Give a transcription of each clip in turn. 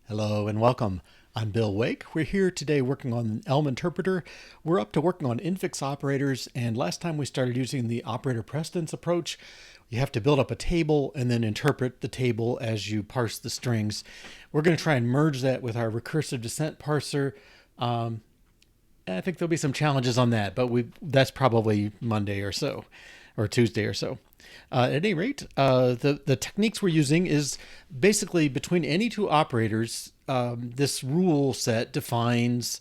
Hello and welcome. I'm Bill Wake. We're here today working on Elm interpreter. We're up to working on Infix operators, and last time we started using the operator precedence approach. You have to build up a table and then interpret the table as you parse the strings. We're going to try and merge that with our recursive descent parser. I think there'll be some challenges on that, but that's probably Monday or so, or Tuesday or so. At any rate, the techniques we're using is basically between any two operators. This rule set defines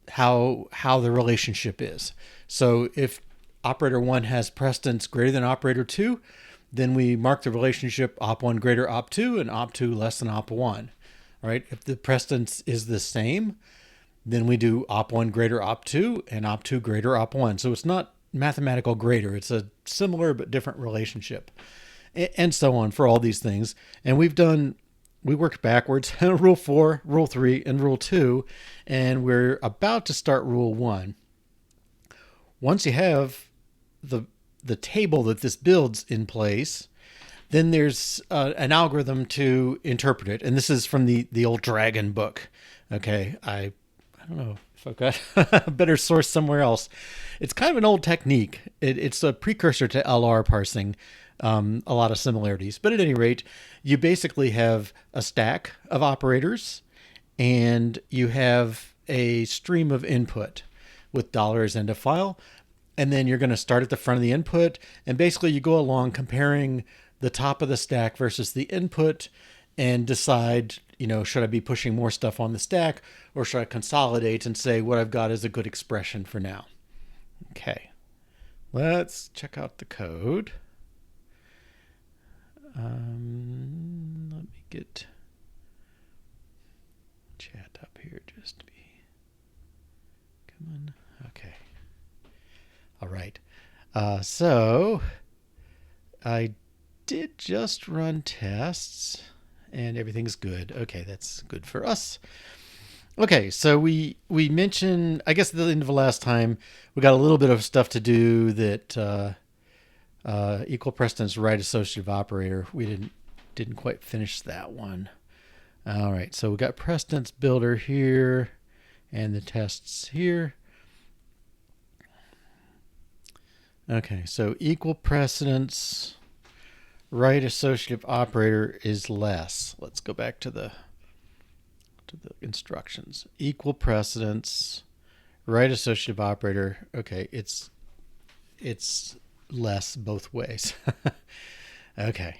how the relationship is. So if operator 1 has precedence greater than operator 2, then we mark the relationship op1 greater op2 and op2 less than op1. All right. If the precedence is the same, then we do op1 greater op2 and op2 greater op1. So it's not mathematical greater. It's a similar but different relationship, and so on for all these things. And we worked backwards: rule 4, rule 3, and rule 2, and we're about to start rule 1. Once you have the table that this builds in place, then there's an algorithm to interpret it. And this is from the old Dragon book. Okay, I don't know if I've got a better source somewhere else. It's kind of an old technique. It's a precursor to LR parsing, a lot of similarities. But at any rate, you basically have a stack of operators and you have a stream of input with $ end of file. And then you're going to start at the front of the input. And basically you go along comparing the top of the stack versus the input and decide, should I be pushing more stuff on the stack or should I consolidate and say what I've got is a good expression for now? Okay, let's check out the code. Let me get chat up here just to be. Come on. Okay. All right. So I did just run tests and everything's good. Okay, that's good for us. Okay, so we mentioned, I guess at the end of the last time, we got a little bit of stuff to do that equal precedence right associative operator. We didn't quite finish that one. All right, so we got precedence builder here and the tests here. Okay, so equal precedence right associative operator is less. Let's go back to the instructions. Equal precedence right associative operator. Okay, it's less both ways. Okay,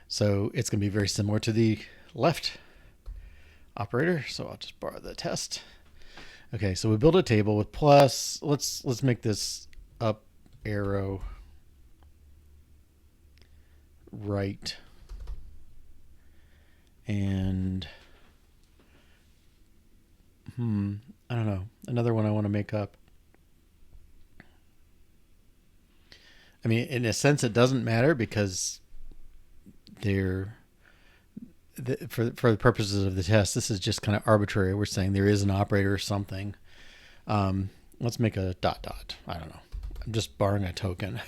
so it's going to be very similar to the left operator. So I'll just borrow the test. Okay, so we build a table with plus. Let's make this up arrow right and I don't know, another one I want to make up. I mean, in a sense it doesn't matter because for the purposes of the test, this is just kind of arbitrary. We're saying there is an operator or something. Let's make a ... I don't know. I'm just borrowing a token,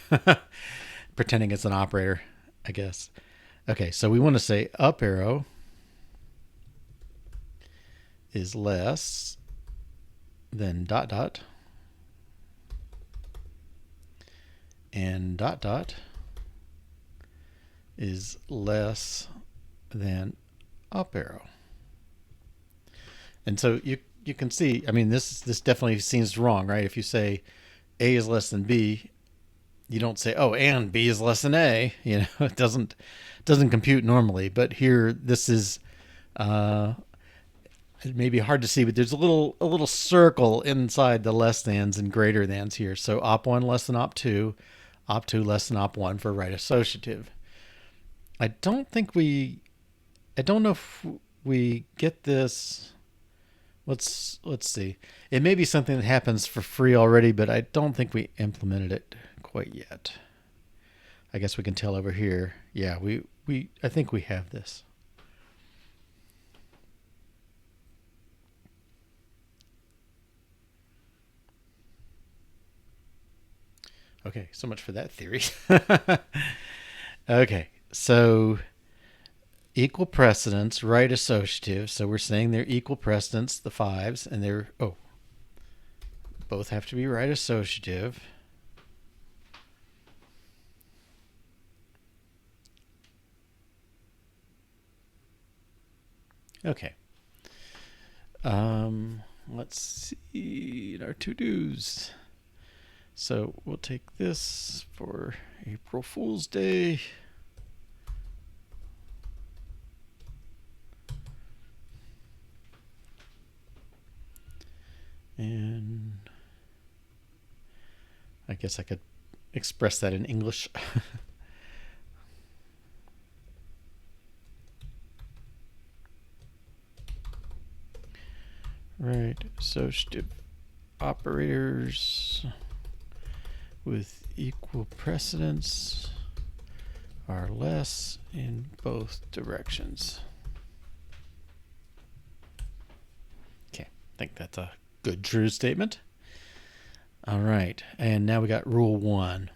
pretending it's an operator, I guess. Okay, so we want to say up arrow is less than ... and ... is less than up arrow. And so you can see, I mean, this definitely seems wrong, right? If you say A is less than B, you don't say, oh, and B is less than A. It doesn't compute normally. But here, this is it may be hard to see, but there's a little circle inside the less thans and greater thans here. So op1 less than op2 less than op1 for right associative. I don't know if we get this. Let's see. It may be something that happens for free already, but I don't think we implemented it quite yet. I guess we can tell over here. Yeah, I think we have this. Okay, so much for that theory. Okay, so equal precedence, right associative. So we're saying they're equal precedence, the 5s, and they're, both have to be right associative. Okay. Let's see our to-dos. So we'll take this for April Fool's Day. And I guess I could express that in English. Right, associative operators with equal precedence are less in both directions. Okay, I think that's a good true statement. All right, and now we got rule 1.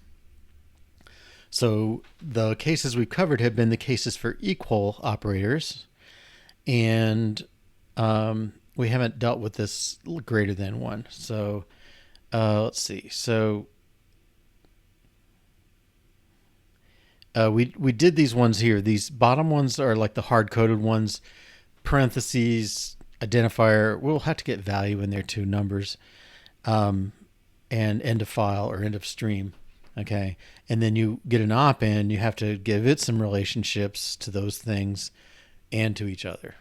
So the cases we've covered have been the cases for equal operators, and we haven't dealt with this greater than one. So let's see. So we did these ones here. These bottom ones are like the hard-coded ones. Parentheses, identifier. We'll have to get value in there too, numbers, and end of file or end of stream. Okay, and then you get an op-in. You have to give it some relationships to those things and to each other.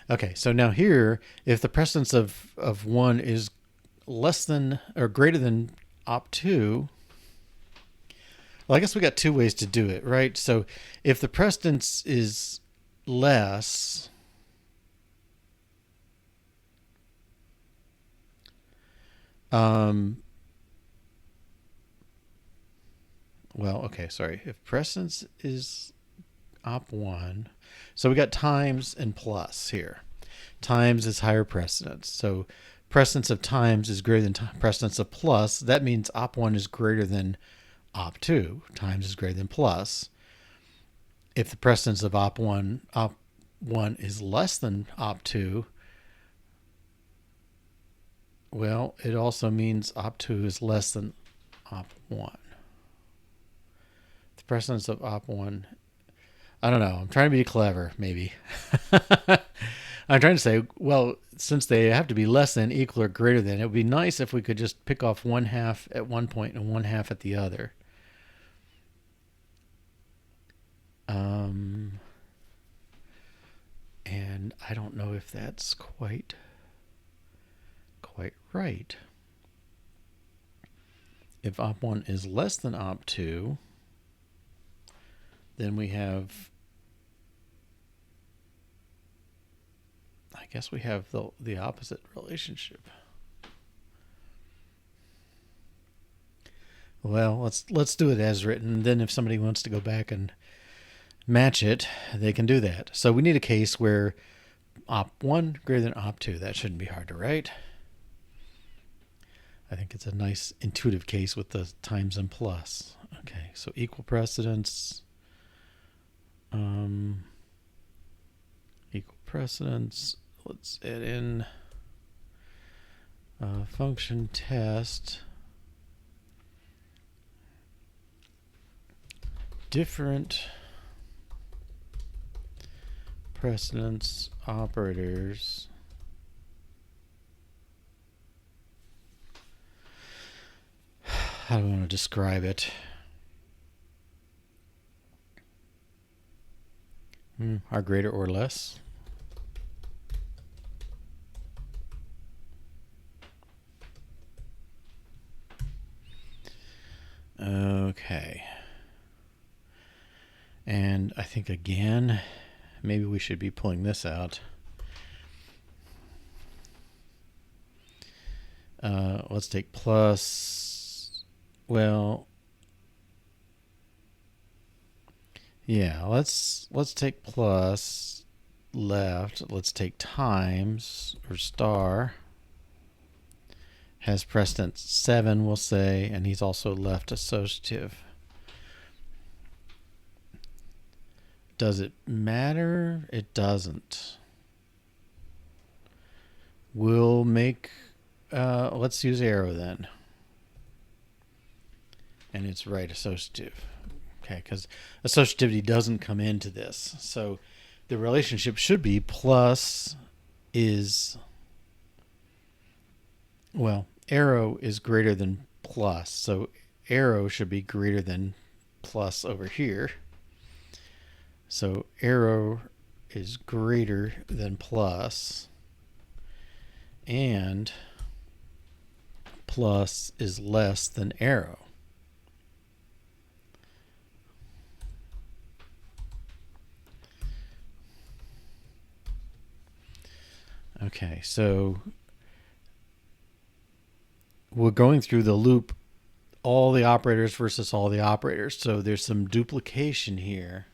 Okay, so now here, if the precedence of 1 is less than or greater than op2, well, I guess we got 2 ways to do it, right? So if the precedence is less, if precedence is op1, so we got times and plus here. Times is higher precedence. So precedence of times is greater than precedence of plus. That means op1 is greater than op2. Times is greater than plus. If the precedence of op1 is less than op2, well, it also means op2 is less than op1. The precedence of op1, I don't know. I'm trying to be clever, maybe. I'm trying to say, well, since they have to be less than, equal, or greater than, it would be nice if we could just pick off 1/2 at one point and 1/2 at the other. And I don't know if that's quite right. If op1 is less than op2, then we have, I guess we have the opposite relationship. Well, let's do it as written. Then if somebody wants to go back and match it, they can do that. So we need a case where op1 greater than op2. That shouldn't be hard to write. I think it's a nice intuitive case with the times and plus. Okay, so equal precedence. Equal precedence. Let's add in function test. Different precedence operators how do I want to describe it? Are greater or less. Okay. And I think again, maybe we should be pulling this out. Let's take plus. Well, yeah, let's take plus left. Let's take times or star. Has precedence 7, we'll say, and he's also left associative. Does it matter? It doesn't. We'll make, let's use arrow then. And it's right associative. Okay, because associativity doesn't come into this. So the relationship should be plus is, well, arrow is greater than plus. So arrow should be greater than plus over here. So arrow is greater than plus, and plus is less than arrow. Okay, so we're going through the loop, all the operators versus all the operators. So there's some duplication here.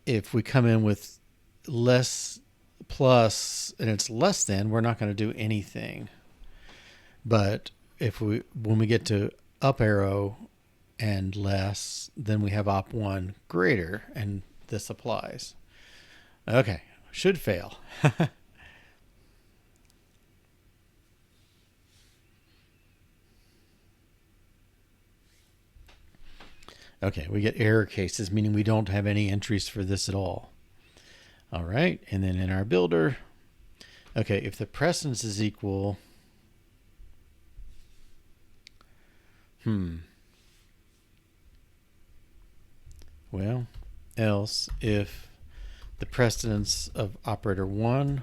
If we come in with less plus and it's less than, we're not going to do anything. But when we get to up arrow and less, then we have op1 greater, and this applies. Okay, should fail. Okay, we get error cases, meaning we don't have any entries for this at all. All right, and then in our builder, okay, if the precedence is equal, well, else if the precedence of operator 1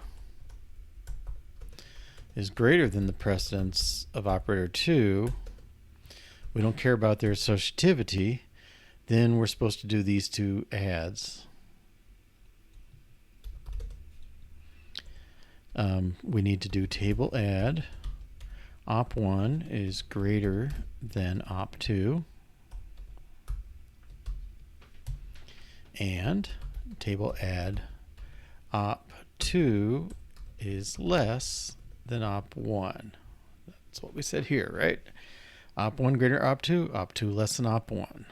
is greater than the precedence of operator 2, we don't care about their associativity, then we're supposed to do these two adds. We need to do table add. Op1 is greater than op2. And table add op2 is less than op1. That's what we said here, right? Op1 greater op2, op2 less than op1.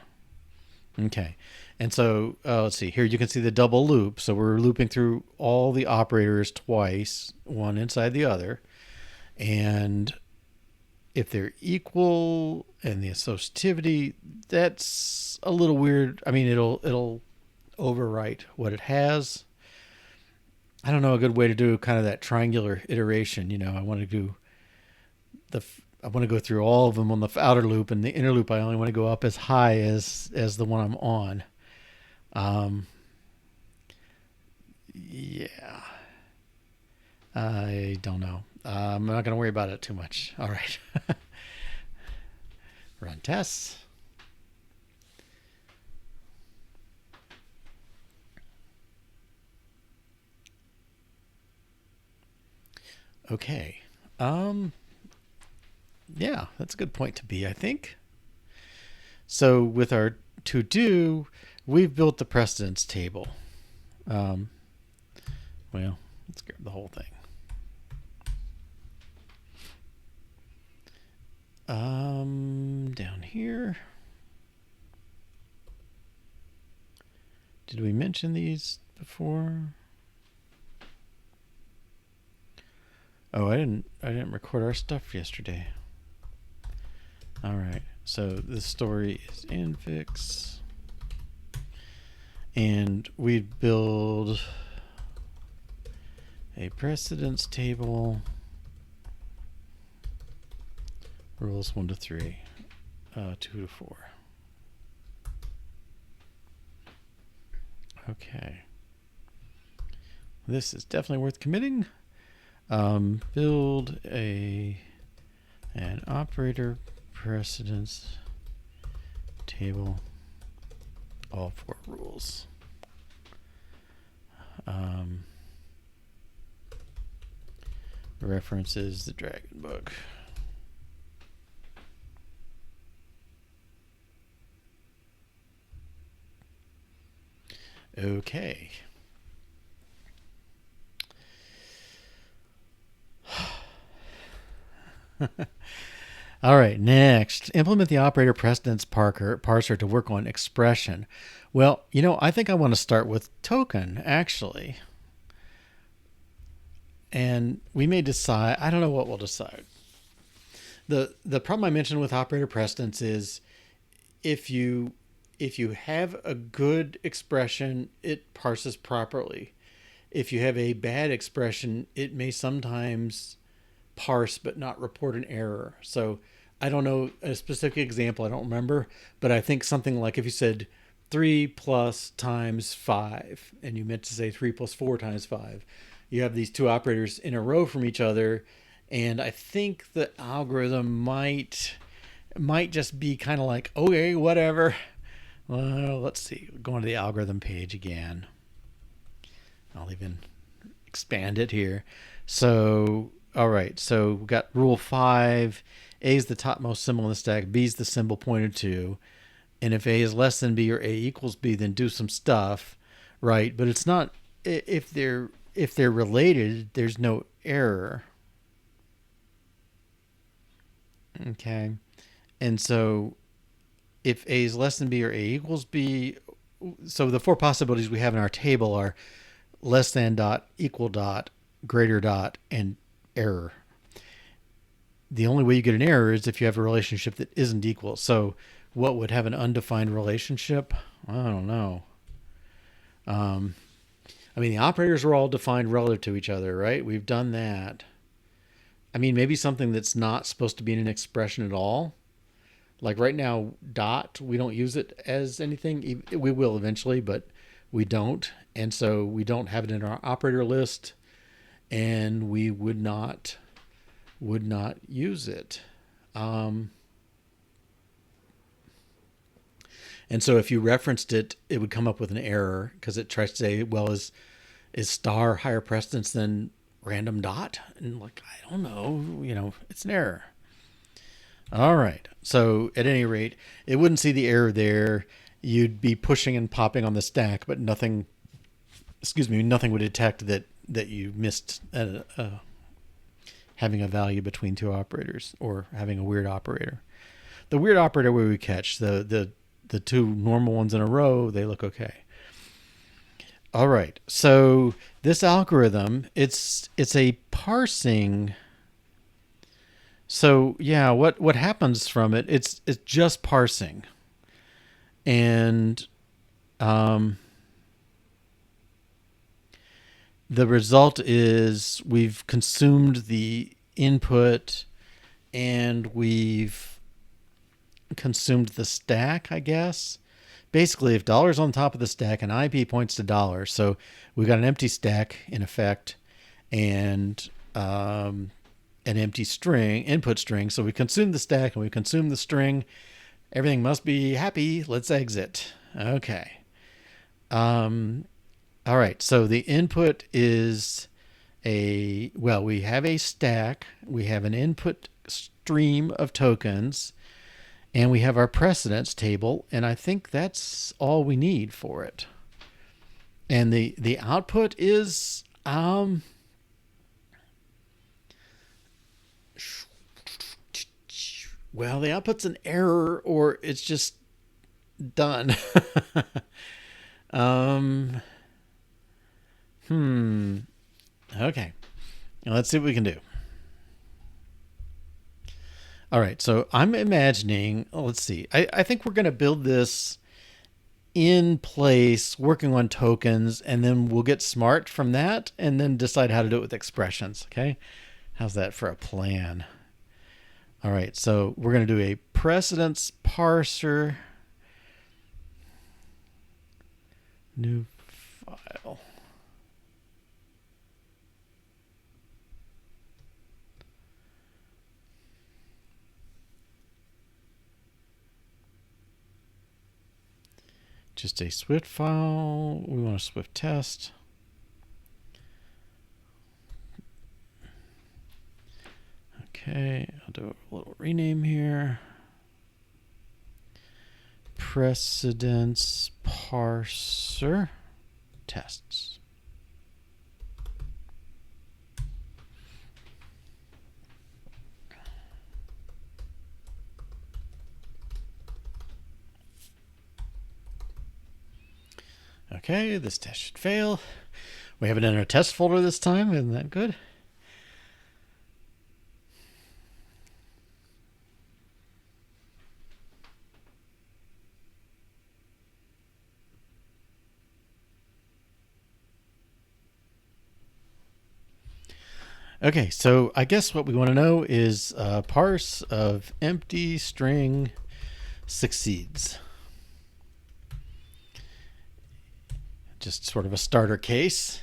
Okay, and so let's see, here you can see the double loop. So we're looping through all the operators twice, one inside the other. And if they're equal and the associativity, that's a little weird. I mean, it'll overwrite what it has. I don't know a good way to do kind of that triangular iteration. You know, I want to go through all of them on the outer loop, and the inner loop I only want to go up as high as the one I'm on. Yeah, I don't know. I'm not going to worry about it too much. All right. Run tests. Okay. Yeah, that's a good point to be, I think. So with our to-do, we've built the precedence table. Well, let's grab the whole thing. Down here. Did we mention these before? Oh, I didn't record our stuff yesterday. All right, so the story is Infix, and we build a precedence table, rules 1 to 3, 2 to 4. Okay, this is definitely worth committing. Build an operator precedence table, all 4 rules. References the Dragon book. Okay. All right, next, implement the operator precedence parser to work on expression. Well, I think I want to start with token, actually. And we may decide, I don't know what we'll decide. The problem I mentioned with operator precedence is if you have a good expression, it parses properly. If you have a bad expression, it may sometimes parse but not report an error. So I don't know a specific example, I don't remember, but I think something like if you said 3 plus times 5 and you meant to say 3 plus 4 times 5, you have these two operators in a row from each other, and I think the algorithm might just be kind of like, okay, whatever. Well, let's see, going to the algorithm page again. I'll even expand it here. So, all right, so we've got rule 5. A is the topmost symbol in the stack. B is the symbol pointed to. And if A is less than B or A equals B, then do some stuff, right? But it's not, if they're related, there's no error. Okay. And so if A is less than B or A equals B, so the four possibilities we have in our table are less than dot, equal dot, greater dot, and error. The only way you get an error is if you have a relationship that isn't equal. So what would have an undefined relationship? I don't know. I mean, the operators are all defined relative to each other, right? We've done that. I mean, maybe something that's not supposed to be in an expression at all. Like right now, dot, we don't use it as anything. We will eventually, but we don't. And so we don't have it in our operator list, and we would not use it. And so if you referenced it, it would come up with an error because it tries to say, well, is star higher precedence than random dot? And like, I don't know, it's an error. All right. So at any rate, it wouldn't see the error there. You'd be pushing and popping on the stack, but nothing would detect that you missed having a value between two operators or having a weird operator. The weird operator we would catch. The two normal ones in a row, they look okay. All right. So this algorithm, it's a parsing. So yeah, what happens from it? It's just parsing, and the result is we've consumed the input and we've consumed the stack, I guess. Basically, if $'s on top of the stack, an IP points to $. So we've got an empty stack in effect, and an empty string, input string. So we consume the stack and we consume the string. Everything must be happy. Let's exit. Okay. All right. So the input is we have a stack. We have an input stream of tokens, and we have our precedence table. And I think that's all we need for it. And the output is, well, the output's an error, or it's just done. Okay. Now let's see what we can do. All right. So I'm imagining, let's see. I think we're going to build this in place, working on tokens, and then we'll get smart from that and then decide how to do it with expressions. Okay. How's that for a plan? All right, so we're going to do a precedence parser. New file. Just a Swift file. We want a Swift test. Okay, I'll do a little rename here. Precedence parser tests. Okay, this test should fail. We have it in our test folder this time. Isn't that good? Okay, so I guess what we want to know is parse of empty string succeeds. Just sort of a starter case.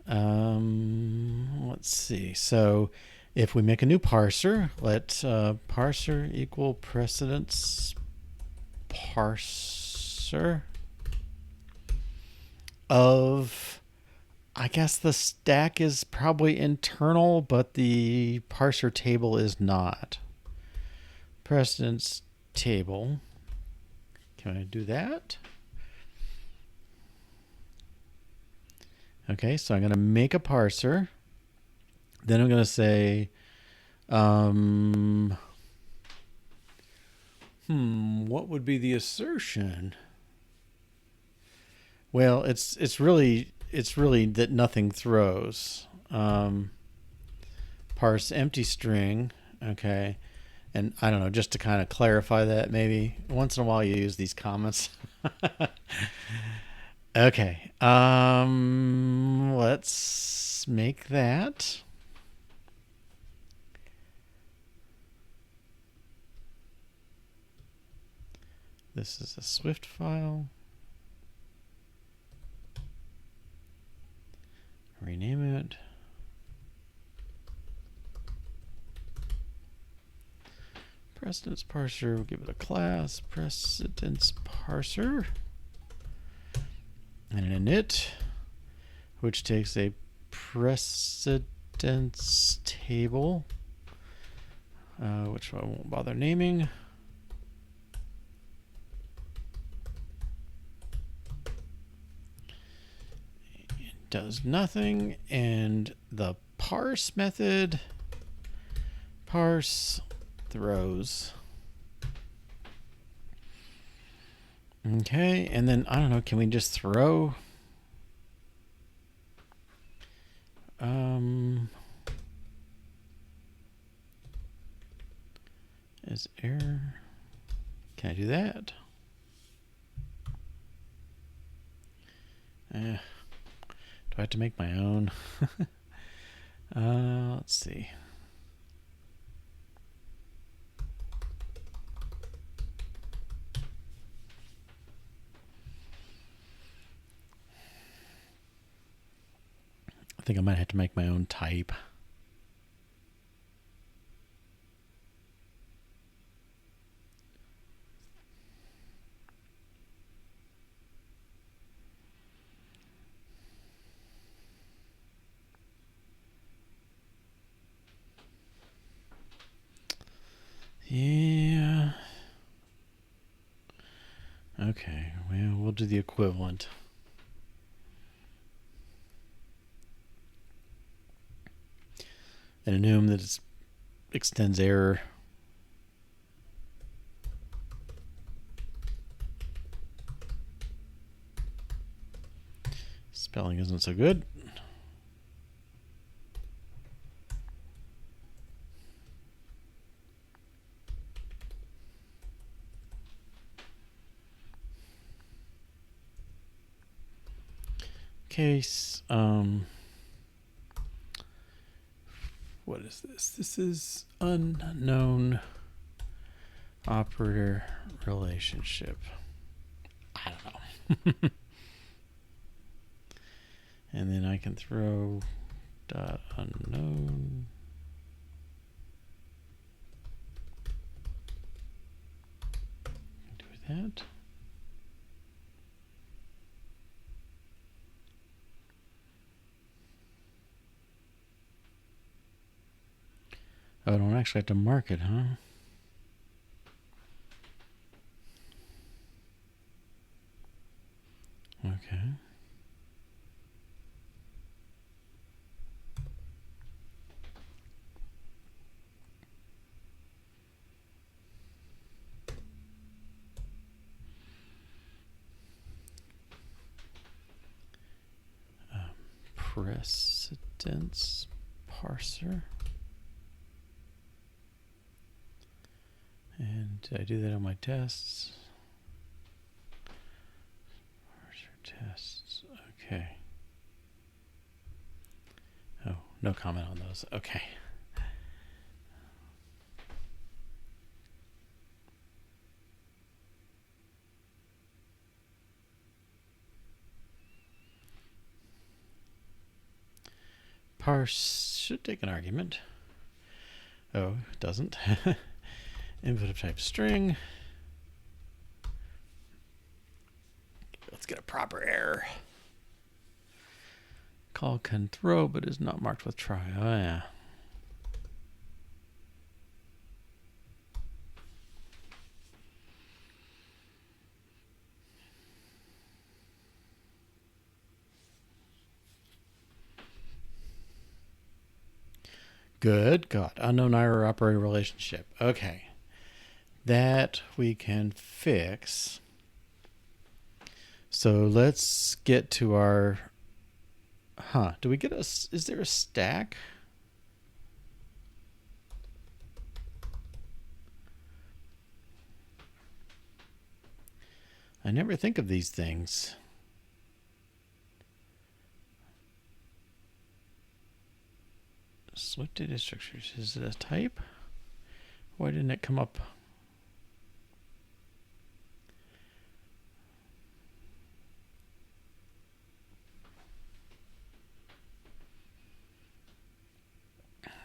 Let's see. So if we make a new parser, let parser equal precedence parser of, I guess the stack is probably internal, but the parser table is not. Precedence table. Can I do that? Okay, so I'm going to make a parser. Then I'm going to say, what would be the assertion? Well, it's really that nothing throws. Parse empty string. Okay. And I don't know, just to kind of clarify that, maybe once in a while you use these comments. Okay. Let's make that. This is a Swift file. Rename it. Precedence parser, we'll give it a class, precedence parser. And an init, which takes a precedence table, which I won't bother naming. It does nothing, and the parse method parse throws. Okay, and then I don't know, can we just throw? Is error? Can I do that? Do I have to make my own? Let's see. I think I might have to make my own type. Yeah. Okay, well, we'll do the equivalent. And enum that extends error. Spelling isn't so good. Case, what is this? This is unknown operator relationship. I don't know. And then I can throw dot unknown. Do that. Oh, I don't actually have to mark it, huh? Okay. precedence parser. And did I do that on my tests? Parser tests. Okay. Oh, no comment on those. Okay. Parse should take an argument. Oh, it doesn't. Input of type string. Let's get a proper error. Call can throw, but is not marked with try. Oh, yeah. Good. Got unknown error operator relationship. Okay. That we can fix. So let's get to our... do we get a... Is there a stack? I never think of these things. Split data structures. Is it a type? Why didn't it come up?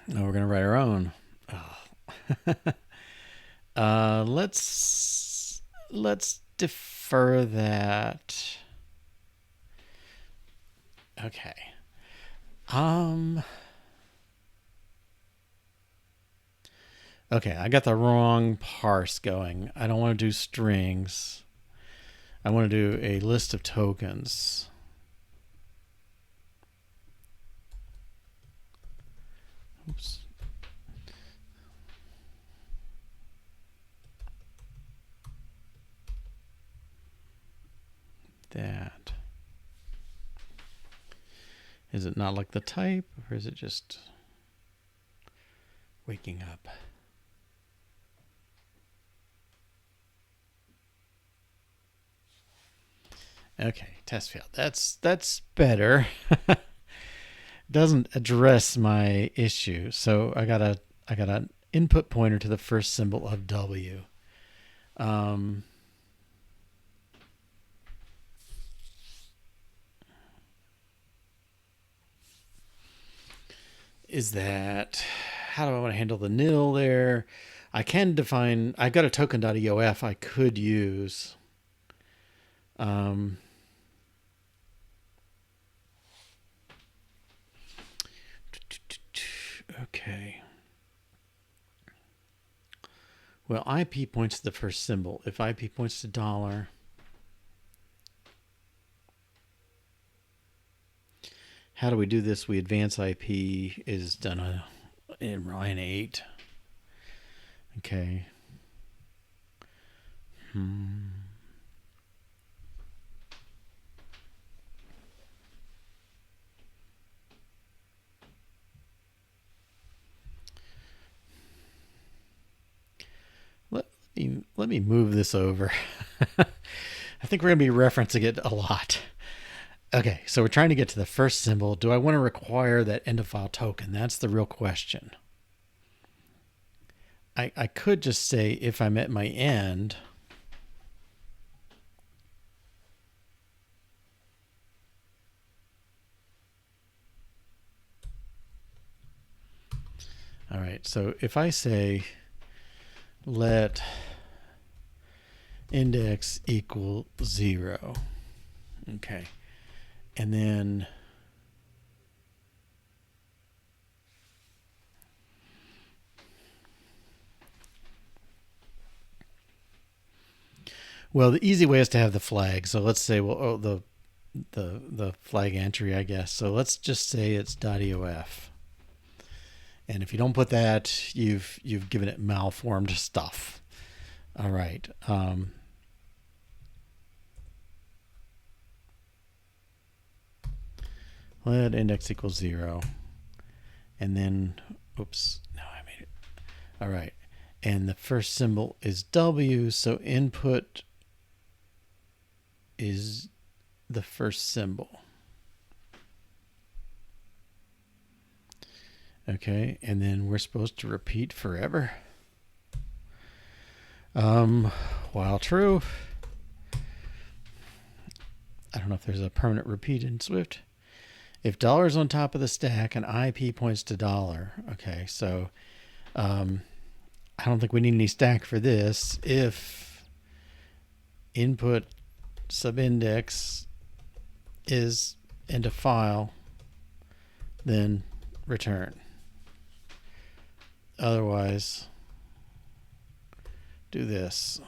No, we're going to write our own. Oh. Let's defer that. Okay. Okay, I got the wrong parse going. I don't want to do strings. I want to do a list of tokens. Oops. That. Is it not like the type, or is it just waking up? Okay, test failed. That's better. Doesn't address my issue. So I got an input pointer to the first symbol of W. Is that, how do I want to handle the nil there? I can define, I've got a token.eof I could use. Okay. Well, IP points to the first symbol. If IP points to $, how do we do this? We advance IP is done in line 8. Okay. Let me move this over. I think we're going to be referencing it a lot. Okay, so we're trying to get to the first symbol. Do I want to require that end of file token? That's the real question. I could just say if I'm at my end, all right, so if I say let index equal 0, okay, and then well, the easy way is to have the flag. So let's say, well, oh, the flag entry, I guess. So let's just say it's .eof. And if you don't put that, you've given it malformed stuff. All right. let index equals 0. And then, oops, no, I made it. All right. And the first symbol is W, so input is the first symbol. Okay, and then we're supposed to repeat forever. While true. I don't know if there's a permanent repeat in Swift. If dollar is on top of the stack and IP points to dollar. Okay, so I don't think we need any stack for this. If input subindex is into file, then return. Otherwise, do this.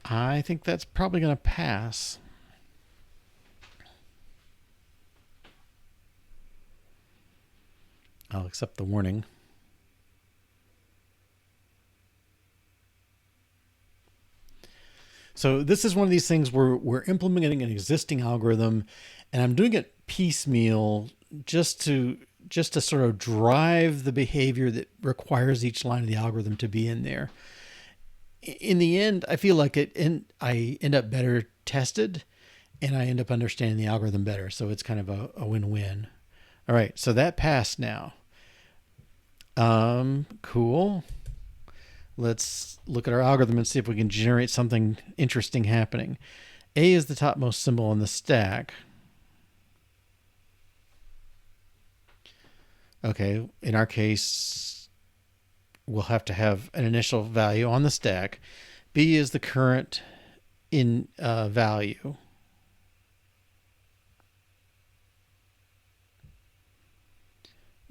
I think that's probably going to pass. I'll accept the warning. So this is one of these things where we're implementing an existing algorithm, and I'm doing it piecemeal just to sort of drive the behavior that requires each line of the algorithm to be in there. In the end, I feel like I end up better tested, and I end up understanding the algorithm better. So it's kind of a win-win. All right, so that passed now. Cool. Let's look at our algorithm and see if we can generate something interesting happening. A is the topmost symbol on the stack. Okay, in our case, we'll have to have an initial value on the stack. B is the current in value.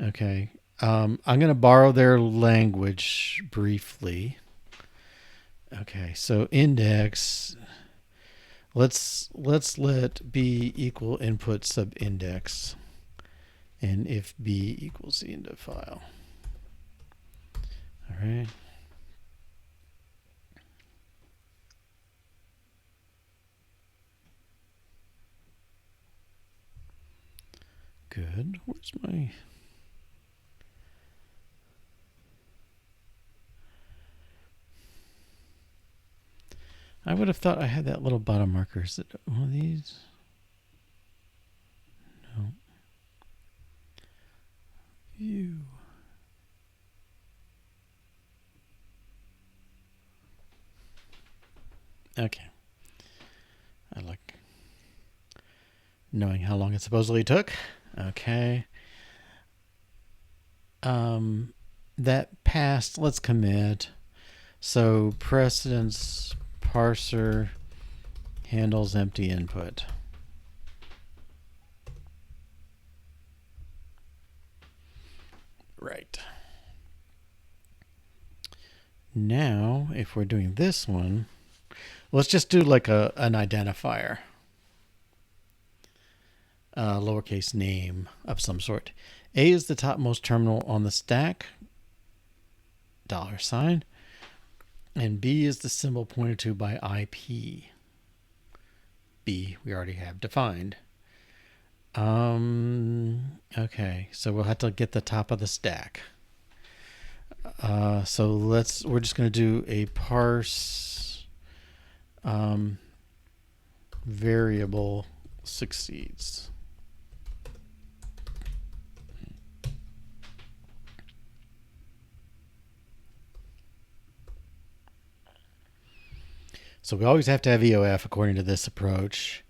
Okay, I'm going to borrow their language briefly. Okay, so index. Let's let B equal input sub index, and if B equals the end of file. All right. Good. Where's my... I would have thought I had that little bottom marker. Is it one of these? No. View. Okay. I like knowing how long it supposedly took. Okay. That passed. Let's commit. So precedence parser handles empty input. Right. Now, if we're doing this one, let's just do like an identifier. Lowercase name of some sort. A is the topmost terminal on the stack, $, and B is the symbol pointed to by IP. B we already have defined. Okay, so we'll have to get the top of the stack. So we're just going to do a parse variable succeeds. So we always have to have EOF according to this approach.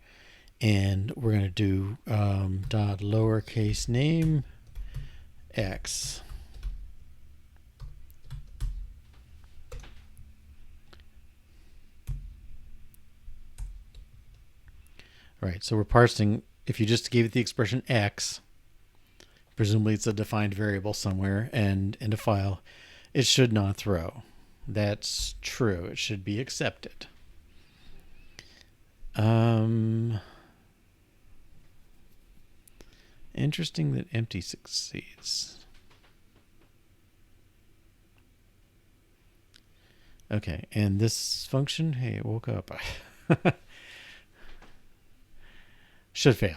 And we're going to do dot lowercase name x. All right, so we're parsing. If you just gave it the expression x, presumably it's a defined variable somewhere, and in a file, it should not throw. That's true. It should be accepted. Interesting that empty succeeds. Okay, and this function, hey, it woke up. Should fail.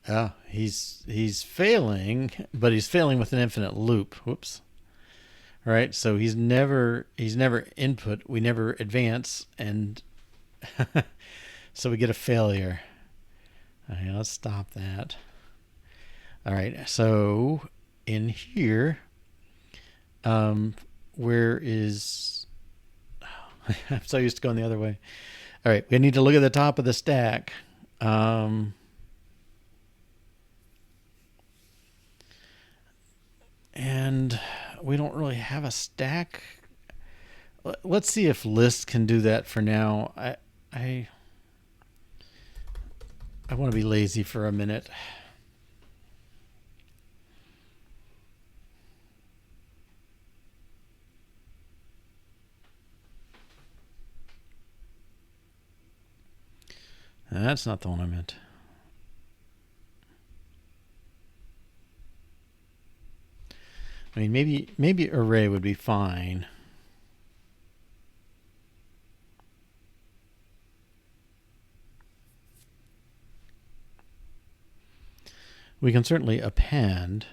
Oh, he's failing, but he's failing with an infinite loop. Whoops. All right, so he's never input. We never advance, and so we get a failure. Okay, let's stop that. All right, so in here, where is? I'm so used to going the other way. All right, we need to look at the top of the stack. And we don't really have a stack. Let's see if list can do that for now. I want to be lazy for a minute. That's not the one I meant. I mean, maybe array would be fine. We can certainly append.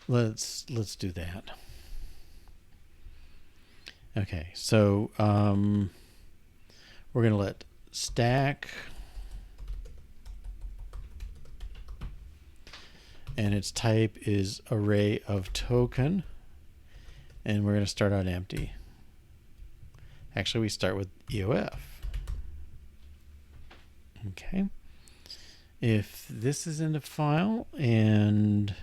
Let's do that. Okay, so we're going to let stack, and its type is array of token, and we're going to start out empty. Actually, we start with EOF. Okay. If this is in the file and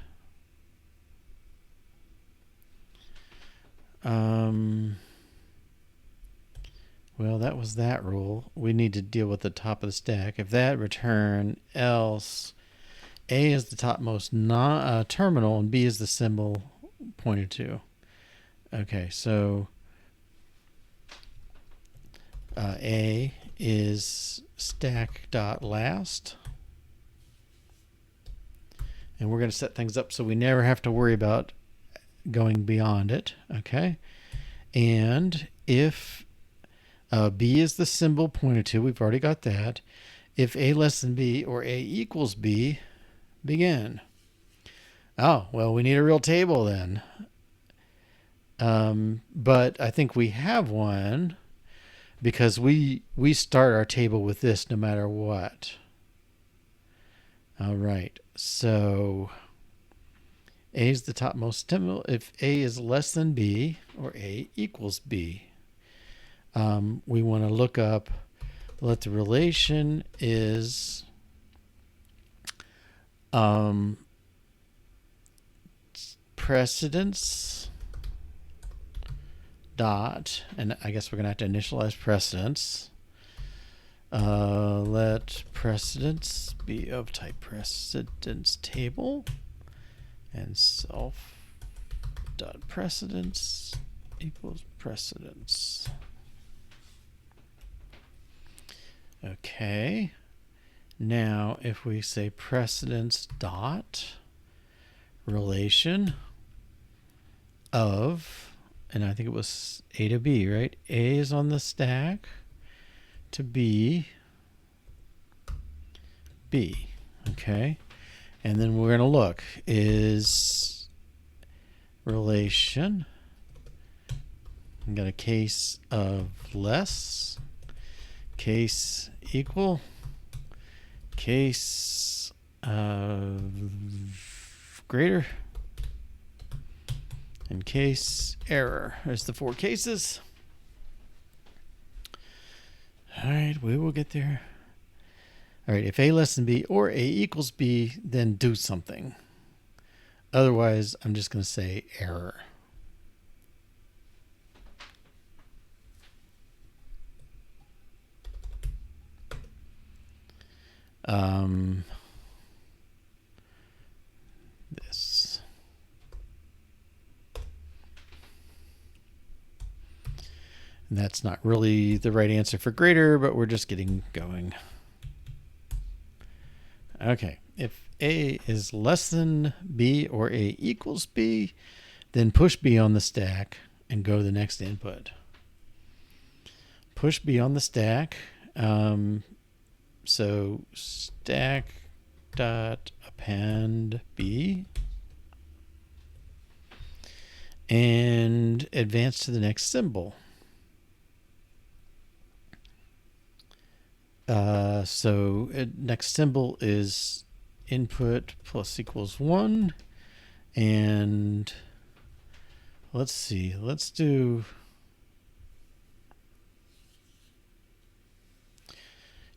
well, that was that rule. We need to deal with the top of the stack. If that, return else. A is the topmost terminal and B is the symbol pointed to. Okay, so A is stack.last. And we're going to set things up so we never have to worry about going beyond it. Okay. And if B is the symbol pointed to, we've already got that. If A less than B or A equals B, begin. Oh, well, we need a real table then. But I think we have one because we start our table with this no matter what. All right. So A is the topmost symbol. If A is less than B or A equals B, we want to look up, let the relation is precedence dot, and I guess we're going to have to initialize precedence. Let precedence be of type precedence table, and self dot precedence equals precedence. Okay. Now, if we say precedence dot relation of, and I think it was A to B, right? A is on the stack to B, B. Okay. And then we're going to look, is relation, we got a case of less, case equal, case greater, and case error. There's the 4 cases. All right, we will get there. All right, if A less than B or A equals B, then do something. Otherwise, I'm just going to say error. This. And that's not really the right answer for greater, but we're just getting going. Okay, if A is less than B or A equals B, then push B on the stack and go to the next input. Push B on the stack. So stack dot append B and advance to the next symbol. So next symbol is input plus equals 1. And let's see, let's do,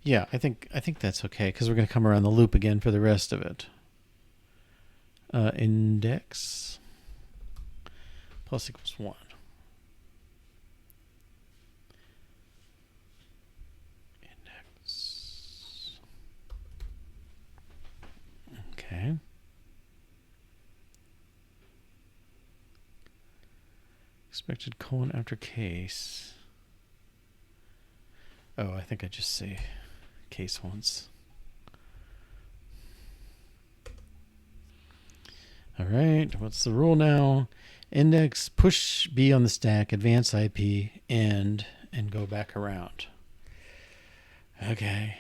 yeah, I think that's okay because we're going to come around the loop again for the rest of it. Index plus equals 1. Index. Okay. Expected colon after case. Oh, I think I just say case once. All right, what's the rule now? Index, push B on the stack, advance IP, end, and go back around. Okay.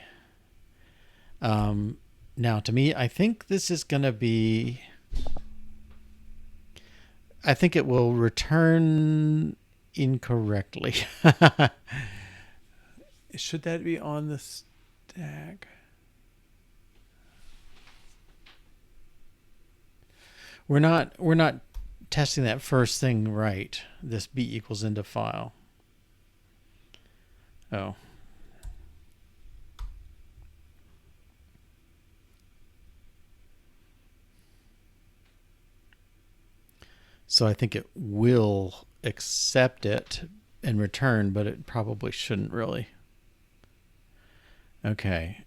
Now, to me, I think this is going to be... I think it will return incorrectly. Should that be on the stack? We're not testing that first thing right. This B equals into file. Oh. So I think it will accept it and return, but it probably shouldn't really. Okay.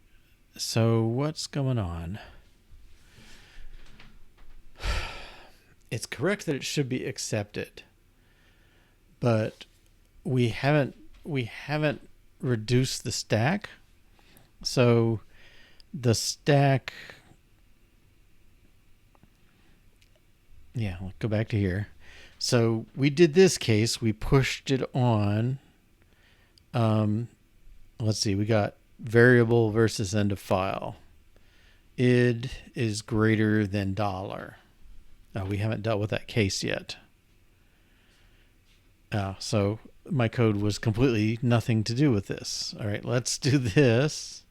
So what's going on? It's correct that it should be accepted, but we haven't reduced the stack. So the stack, yeah, let's go back to here. So we did this case, we pushed it on. Let's see, we got variable versus end of file. Id is greater than $. We haven't dealt with that case yet. So my code was completely nothing to do with this. All right, let's do this.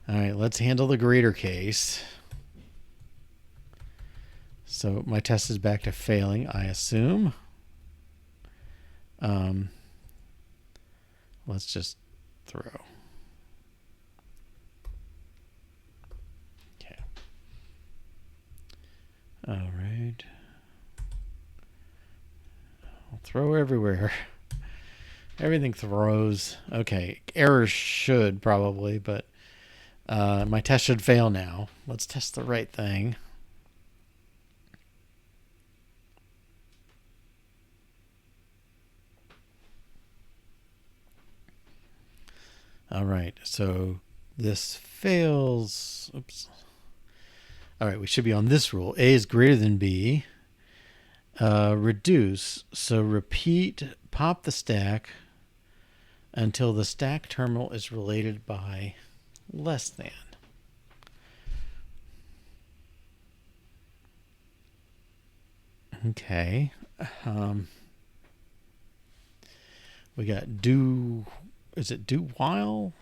All right, let's handle the greater case. So my test is back to failing, I assume. Let's just throw. Okay. All right. I'll throw everywhere. Everything throws. Okay. Errors should probably, but my test should fail now. Let's test the right thing. All right, so this fails. Oops. All right, we should be on this rule. A is greater than B. Reduce. So repeat, pop the stack until the stack terminal is related by less than. Okay. We got do... Is it do while?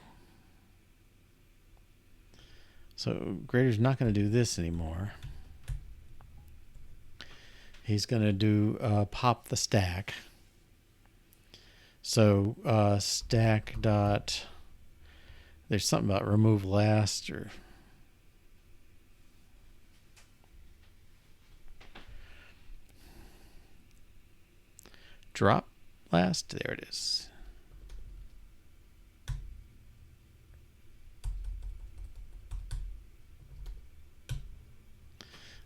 So greater's not going to do this anymore. He's going to do pop the stack. So stack dot, there's something about remove last or drop last. There it is.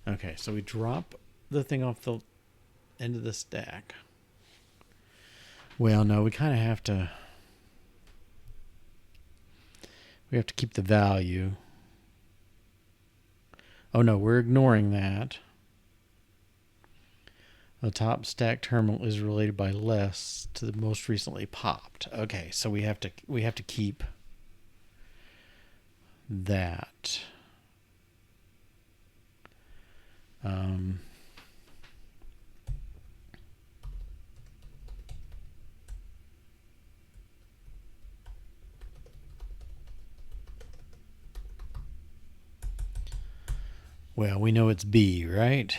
Okay, so we drop the thing off the end of the stack. Well, no, we kind of have to. We have to keep the value. Oh no, we're ignoring that. The top stack terminal is related by less to the most recently popped. Okay, so we have to keep that. Well, we know it's B, right?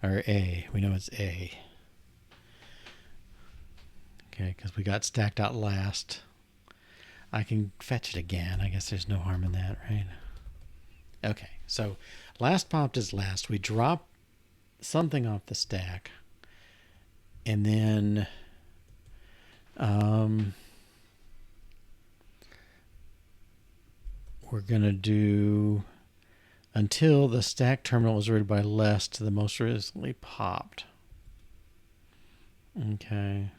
Or A. We know it's A. Okay, because we got stack.last. I can fetch it again. I guess there's no harm in that, right? Okay, so last popped is last. We drop something off the stack. And then we're going to do until the stack terminal is rated by less to the most recently popped. Okay.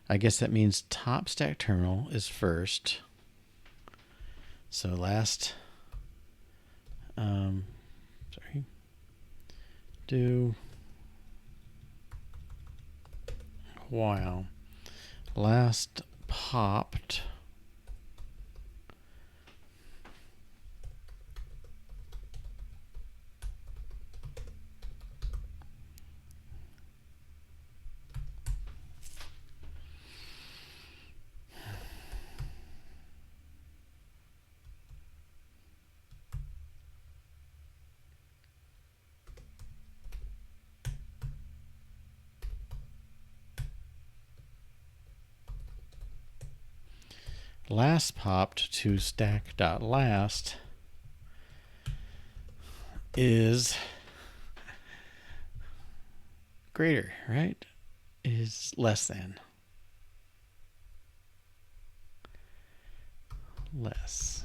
I guess that means top stack terminal is first. So last, do while last popped last popped to stack.last is greater, right? Is less than. Less.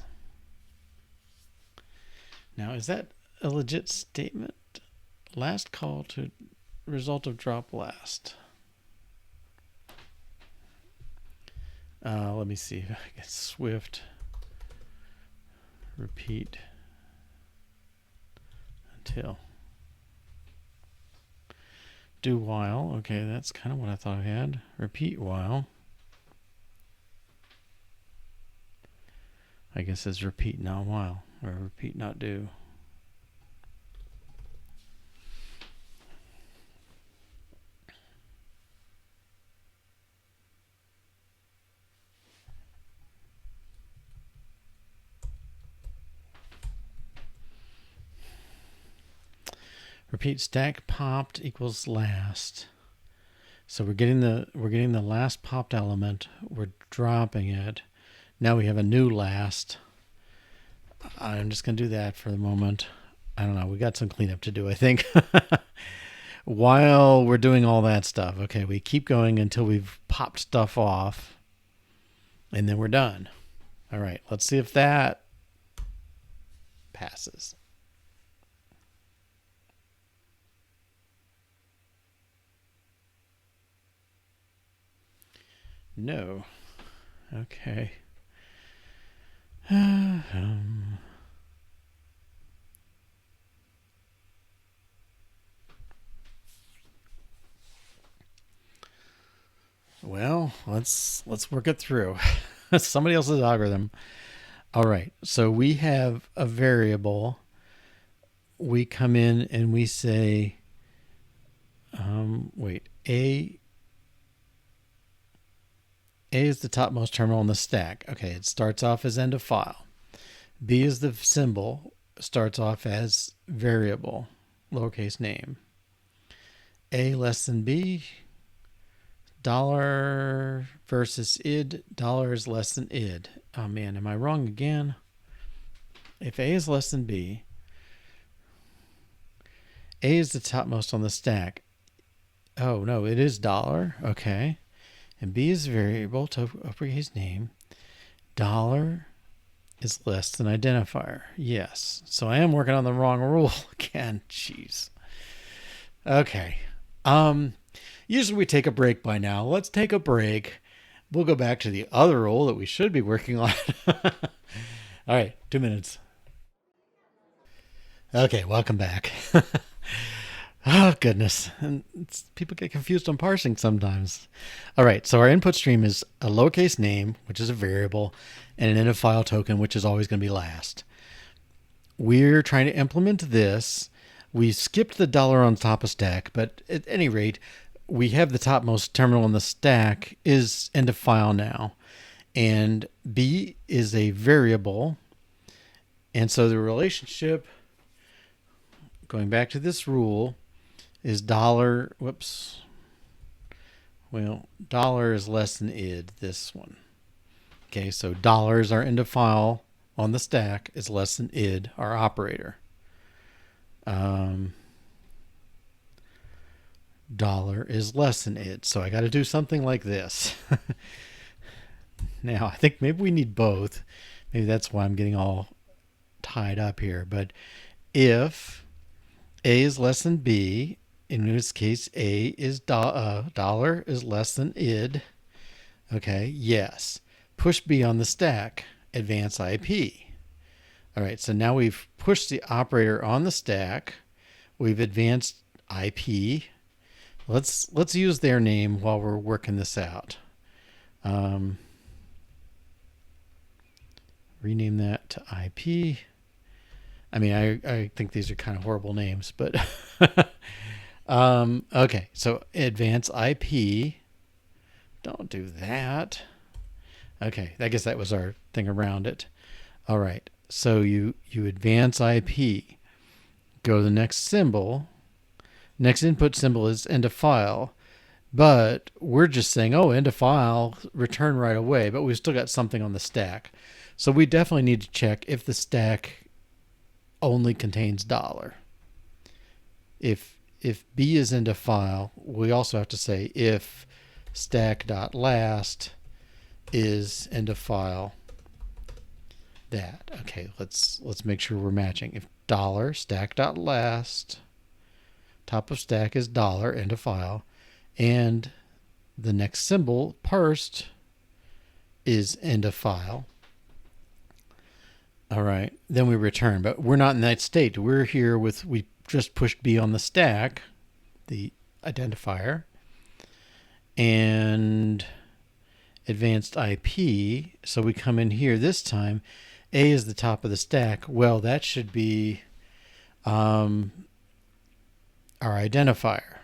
Now, is that a legit statement? Last call to result of drop last. Let me see if I get Swift repeat until. Do while. Okay, that's kind of what I thought I had. Repeat while. I guess it's repeat not while, or repeat not do. Repeat stack popped equals last. So we're getting the last popped element. We're dropping it. Now we have a new last. I'm just going to do that for the moment. I don't know. We got some cleanup to do, I think. While we're doing all that stuff. Okay, we keep going until we've popped stuff off. And then we're done. All right, let's see if that passes. No. Okay. Well, let's work it through. Somebody else's algorithm. All right. So we have a variable. We come in and we say, wait, A is the topmost terminal in the stack. Okay, it starts off as end of file. B is the symbol, starts off as variable, lowercase name. A less than B, dollar versus id, dollar is less than id. Oh man, am I wrong again? If A is less than B, A is the topmost on the stack. Oh no, it is dollar. Okay. And B is variable to uppercase name. Dollar is less than identifier. Yes. So I am working on the wrong rule again. Jeez. Okay. Usually we take a break by now. Let's take a break. We'll go back to the other rule that we should be working on. All right, 2 minutes. Okay, welcome back. Oh, goodness. And people get confused on parsing sometimes. All right, so our input stream is a lowercase name, which is a variable, and an identifier token, which is always going to be last. We're trying to implement this. We skipped the dollar on top of stack, but at any rate, we have the topmost terminal in the stack is end of file now. And B is a variable. And so the relationship, going back to this rule, is dollar, whoops. Well, dollar is less than id, this one. Okay, so dollar is our end of file on the stack, is less than id, our operator. Dollar is less than id. So I got to do something like this. Now, I think maybe we need both. Maybe that's why I'm getting all tied up here. But if A is less than B, in this case, A is dollar is less than id. Okay, yes. Push B on the stack, AdvancedIP. All right, so now we've pushed the operator on the stack. We've advanced IP. Let's use their name while we're working this out. Rename that to IP. I mean, I think these are kind of horrible names, but okay. So AdvancedIP. Don't do that. Okay, I guess that was our thing around it. All right. So you advance IP. Go to the next symbol. Next input symbol is end of file. But we're just saying, oh, end of file, return right away. But we've still got something on the stack. So we definitely need to check if the stack only contains dollar. If B is end of file, we also have to say if stack.last is end of file that. Okay, let's make sure we're matching. If dollar stack.last top of stack is dollar end of file, and the next symbol parsed is end of file. All right, then we return, but we're not in that state. We're here with, we just pushed B on the stack, the identifier, and advanced IP. So we come in here this time. A is the top of the stack. Well, that should be our identifier.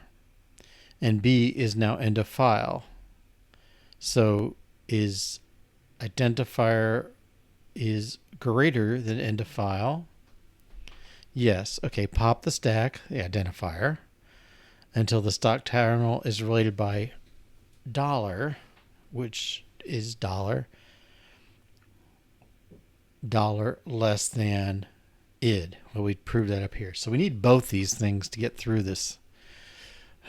And B is now end of file. So is identifier is greater than end of file? Yes. Okay, pop the stack, the identifier, until the stock terminal is related by dollar, which is dollar less than id. Well, we proved that up here. So we need both these things to get through this.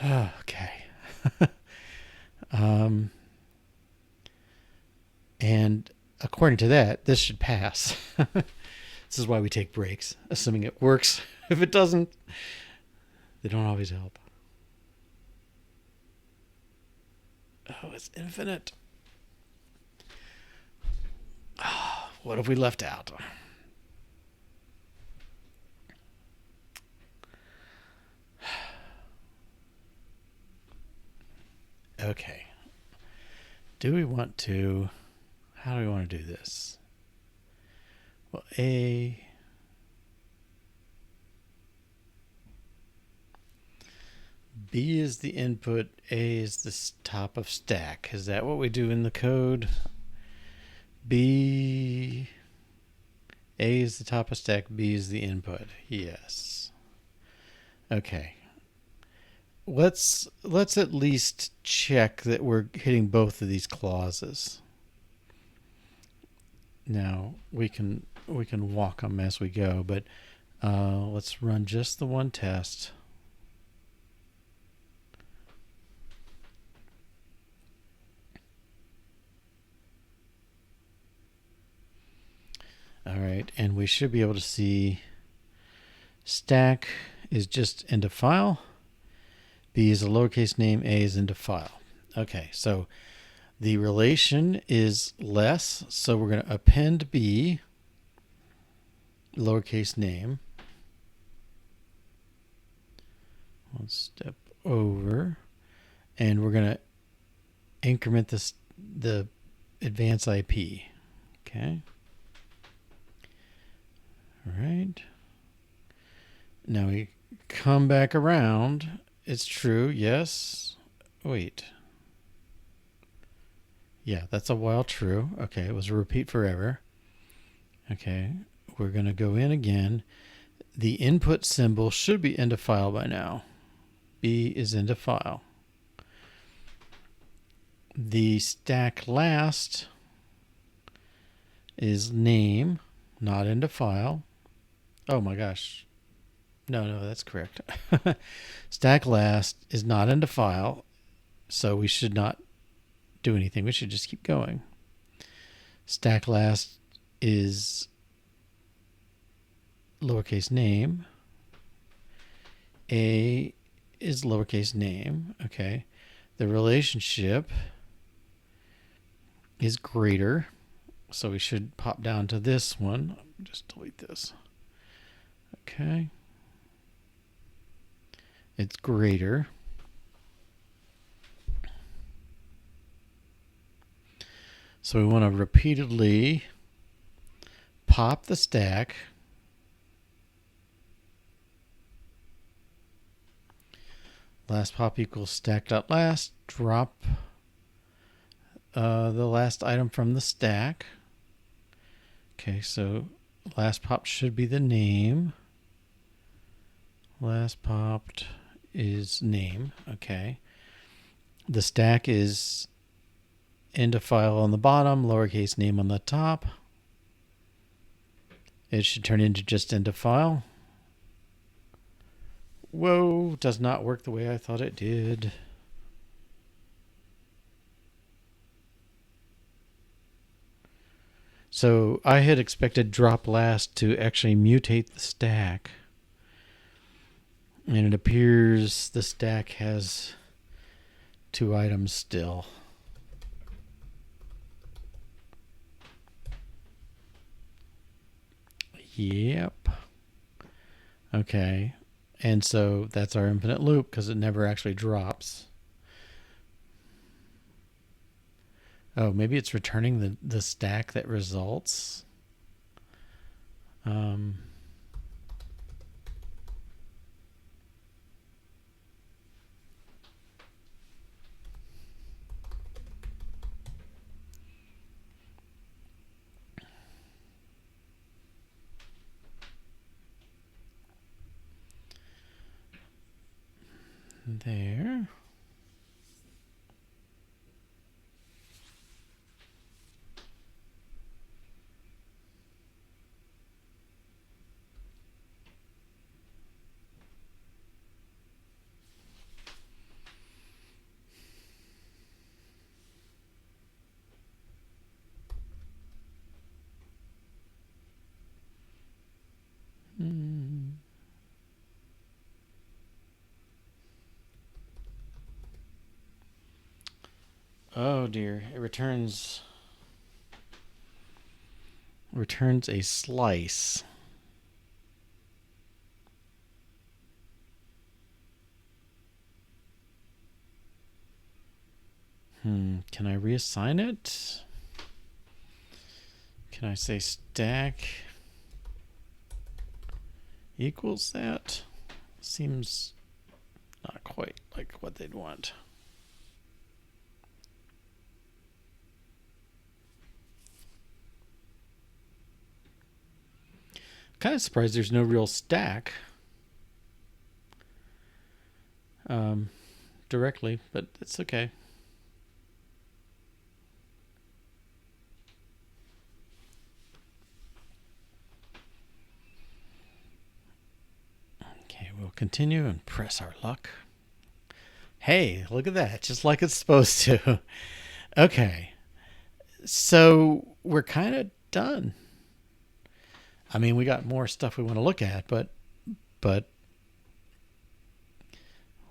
Okay. And according to that, this should pass. This is why we take breaks, assuming it works. If it doesn't, they don't always help. Oh, it's infinite. Oh, what have we left out? Okay. Do we want to... How do we want to do this? Well, B is the input, A is the top of stack. Is that what we do in the code? A is the top of stack, B is the input. Yes. Okay. Let's at least check that we're hitting both of these clauses. Now we can walk them as we go, but let's run just the one test. right, and we should be able to see stack is just into file, B is a lowercase name, A is into file. Okay, so the relation is less, so we're going to append B, lowercase name. One step over, and we're going to increment this, the AdvancedIP. Okay. All right. Now we come back around. It's true. Yes. Wait. Yeah, that's a while true. Okay, it was a repeat forever. Okay, we're going to go in again. The input symbol should be into file by now. B is into file. The stack last is name, not into file. Oh my gosh. No, that's correct. Stack last is not into file, so we should not do anything. We should just keep going. Stack last is lowercase name. A is lowercase name. Okay. The relationship is greater, so we should pop down to this one. Just delete this. Okay. It's greater. So we want to repeatedly pop the stack. Last pop equals stack.last. Drop the last item from the stack. Okay, so last pop should be the name. Last popped is name. Okay. The stack is into file on the bottom, lowercase name on the top. It should turn into just into file. Whoa, does not work the way I thought it did. So I had expected drop last to actually mutate the stack. And it appears the stack has 2 items still. Yep. Okay. And so that's our infinite loop because it never actually drops. Oh, maybe it's returning the stack that results. There. Oh dear, it returns a slice. Can I reassign it? Can I say stack equals that? Seems not quite like what they'd want. Kind of surprised there's no real stack directly, but it's okay. Okay, we'll continue and press our luck. Hey, look at that, just like it's supposed to. Okay, so we're kind of done. I mean, we got more stuff we want to look at, but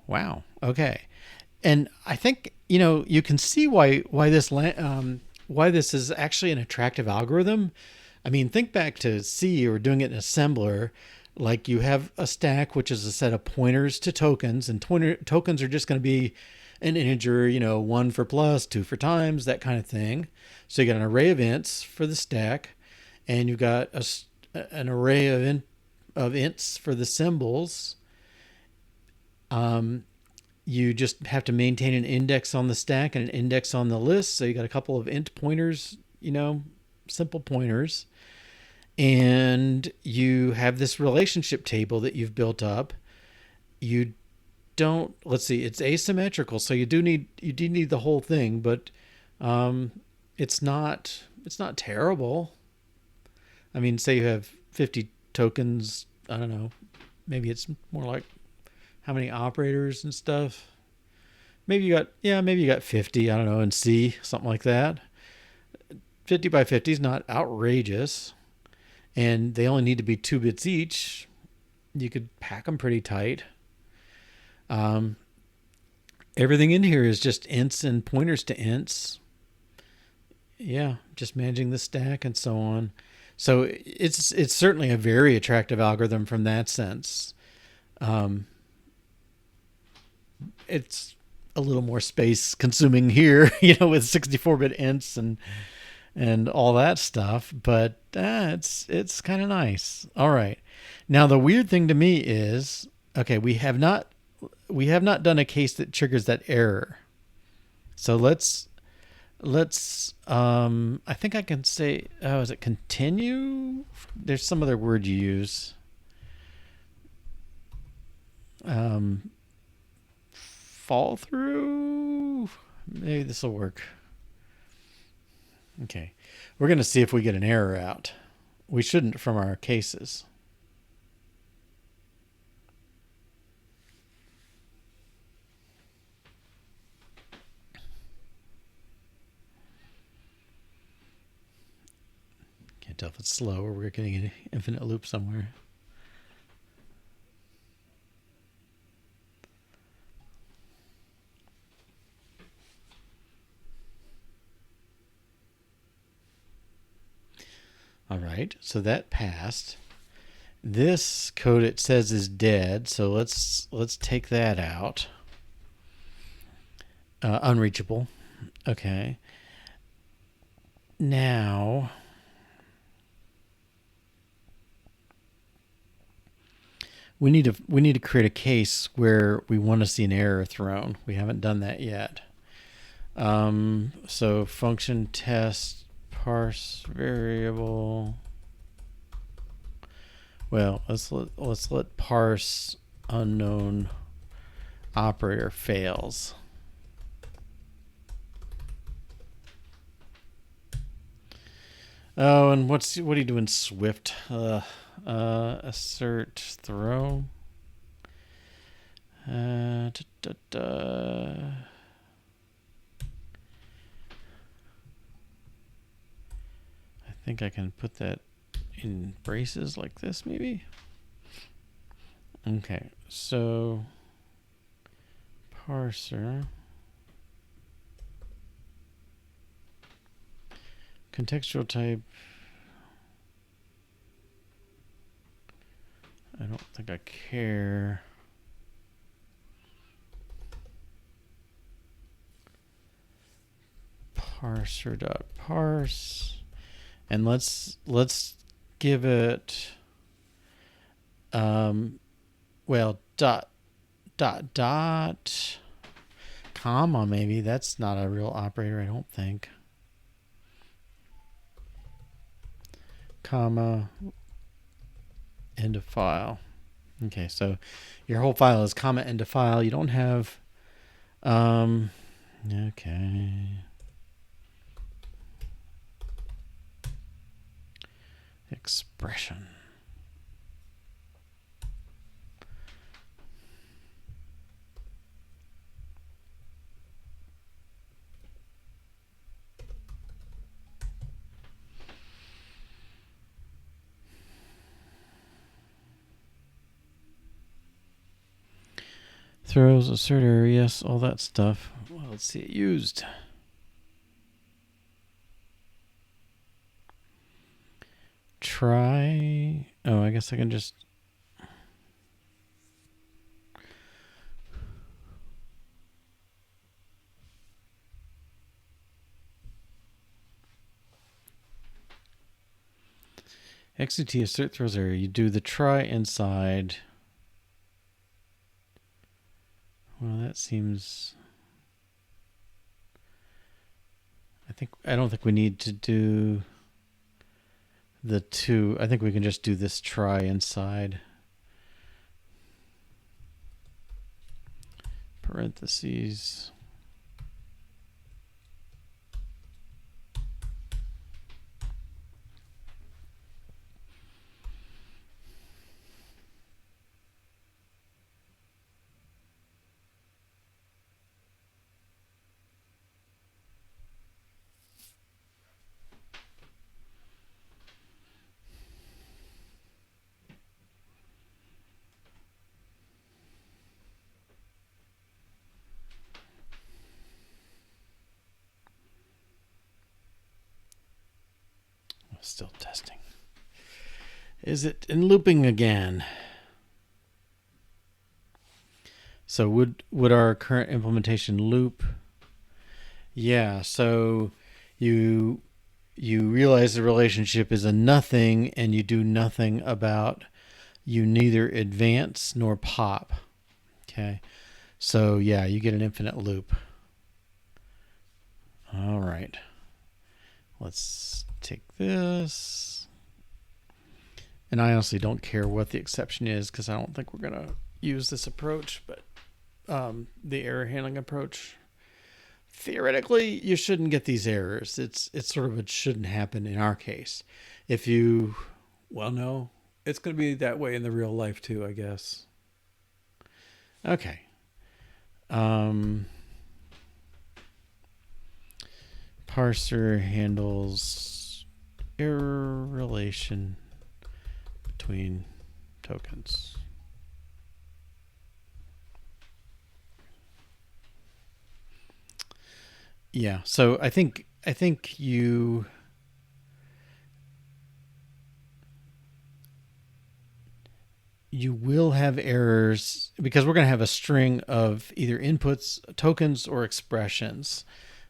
wow. Okay. And I think, you can see why this is actually an attractive algorithm. I mean, think back to C or doing it in assembler. Like you have a stack, which is a set of pointers to tokens, and tokens are just going to be an integer, 1 for plus, 2 for times, that kind of thing. So you got an array of ints for the stack, and you've got an array of ints for the symbols. You just have to maintain an index on the stack and an index on the list. So you got a couple of int pointers, simple pointers. And you have this relationship table that you've built up. Let's see, it's asymmetrical, so you do need the whole thing, but it's not terrible. I mean, say you have 50 tokens, I don't know, maybe it's more like how many operators and stuff. Maybe you got 50, I don't know, in C, something like that. 50 by 50 is not outrageous. And they only need to be 2 bits each. You could pack them pretty tight. Everything in here is just ints and pointers to ints. Yeah, just managing the stack and so on. So it's certainly a very attractive algorithm from that sense. It's a little more space consuming here, with 64-bit ints and all that stuff, but it's kind of nice. All right. Now the weird thing to me is, okay, we have not done a case that triggers that error. So let's I think I can say, is it continue? There's some other word you use. Fall through. Maybe this will work. Okay, we're going to see if we get an error out. We shouldn't from our cases. Can't tell if it's slow or we're getting an infinite loop somewhere. All right, so that passed. This code, it says, is dead, so let's take that out. Unreachable. Okay. Now we need to create a case where we want to see an error thrown. We haven't done that yet. So function test parse variable. Well, let's let parse unknown operator fails. Oh, and what do you do in Swift? Assert throw. I think I can put that in braces like this, maybe. Okay, so parser. Contextual type. I don't think I care. Parser.parse. And let's give it well, dot comma, maybe. That's not a real operator, I don't think. Comma, end of file. Okay, so your whole file is comma end of file. You don't have okay. Expression. throws, assert error, yes, all that stuff. Well, let's see it used. Try. Oh, I guess I can just. XCT assert throws error. You do the try inside. Well, that seems. I don't think we need to do the two. I think we can just do this try inside. Parentheses. Still testing. Is it in looping again? So would our current implementation loop? Yeah, so you realize the relationship is a nothing and you do nothing about, you neither advance nor pop. Okay. So yeah, you get an infinite loop. All right. Let's take this. And I honestly don't care what the exception is because I don't think we're going to use this approach, but the error handling approach. Theoretically, you shouldn't get these errors. It's sort of, it shouldn't happen in our case. If you, well, no, it's going to be that way in the real life too, I guess. Okay. Parser handles error relation between tokens. Yeah, so I think you will have errors because we're going to have a string of either inputs, tokens, or expressions.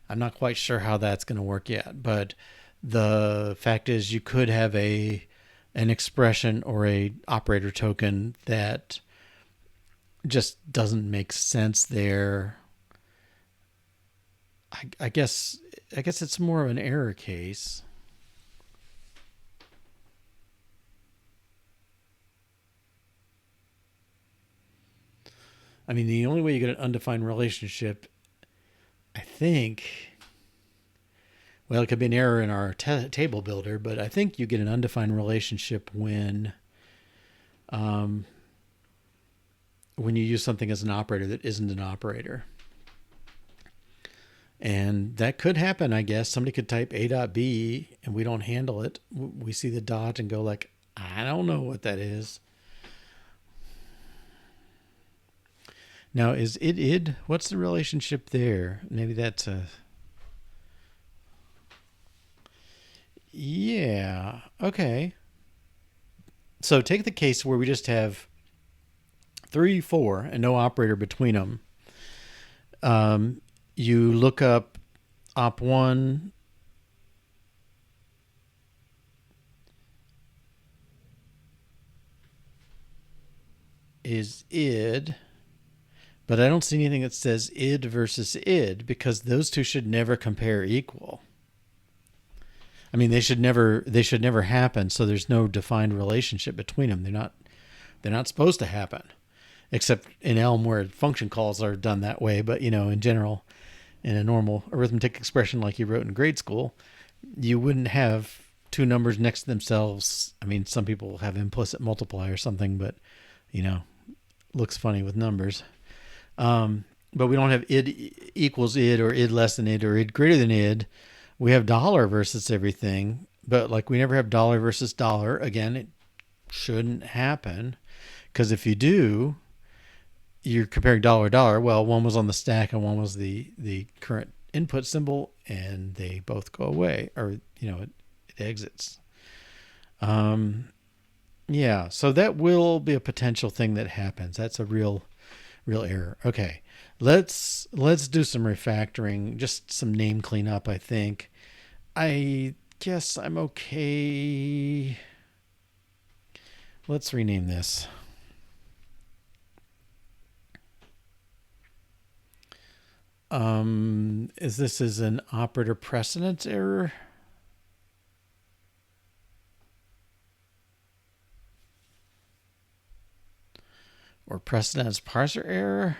I'm not quite sure how that's going to work yet, but the fact is you could have an expression or a operator token that just doesn't make sense there. I guess it's more of an error case. I mean, the only way you get an undefined relationship, I think, well, it could be an error in our table builder, but I think you get an undefined relationship when you use something as an operator that isn't an operator. And that could happen, I guess. Somebody could type A.B and we don't handle it. We see the dot and go like, I don't know what that is. Now, is it id? What's the relationship there? Maybe that's a... Yeah, okay. So take the case where we just have 3, 4, and no operator between them. You look up op1 is id, but I don't see anything that says id versus id because those two should never compare equal. I mean, they should never happen, so there's no defined relationship between them. They're not supposed to happen, except in Elm where function calls are done that way. But in general, in a normal arithmetic expression like you wrote in grade school, you wouldn't have two numbers next to themselves. I mean, some people have implicit multiply or something, but looks funny with numbers. But we don't have id equals id or id less than id or id greater than id. We have dollar versus everything, but like we never have dollar versus dollar. Again, it shouldn't happen because if you do, you're comparing dollar dollar. Well, one was on the stack and one was the current input symbol, and they both go away, or it exits. Yeah, so that will be a potential thing that happens. That's a real error. Okay, let's do some refactoring, just some name cleanup. I think. I guess I'm okay. Let's rename this. This is an operator precedence error? Or precedence parser error?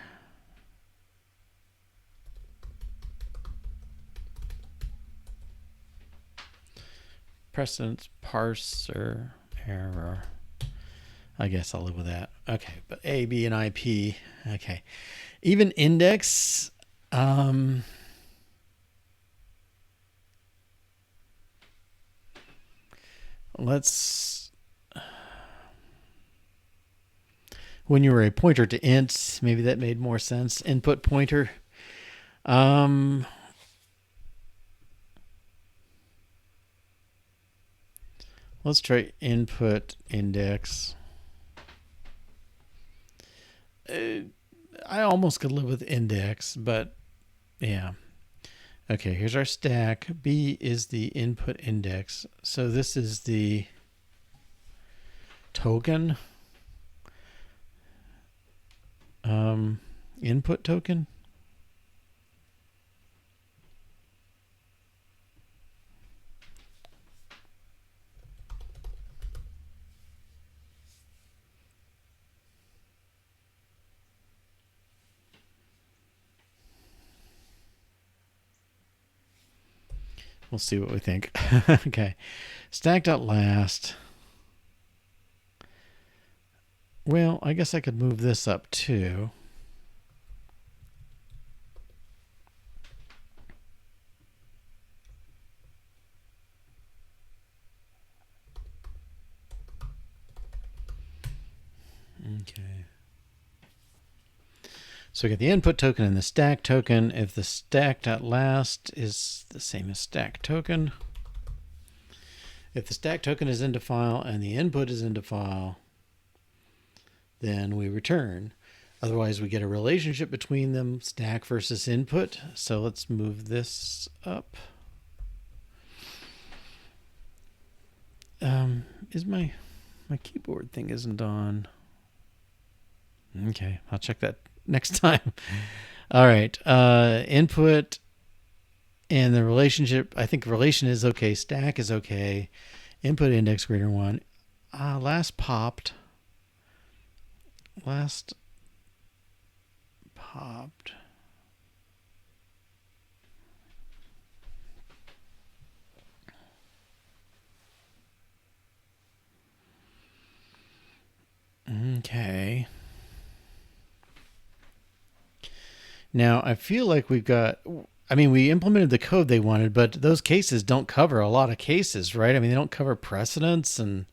Precedence parser error. I guess I'll live with that. Okay, but A, B, and IP. Okay. Even index. When you were a pointer to int, maybe that made more sense. Input pointer. Let's try input index. I almost could live with index, but yeah. Okay, here's our stack. B is the input index. So this is the token. Input token. We'll see what we think. Okay. Stack.last. Well, I guess I could move this up too. Okay. So we get the input token and the stack token. If the stack.last is the same as stack token, if the stack token is into file and the input is into file, then we return. Otherwise, we get a relationship between them, stack versus input. So let's move this up. Is my keyboard thing isn't on? Okay, I'll check that next time. All right, input and the relationship. I think relation is okay. Stack is okay. Input index greater than 1. Last popped. Okay. Now, I feel like we implemented the code they wanted, but those cases don't cover a lot of cases, right? I mean, they don't cover precedence, and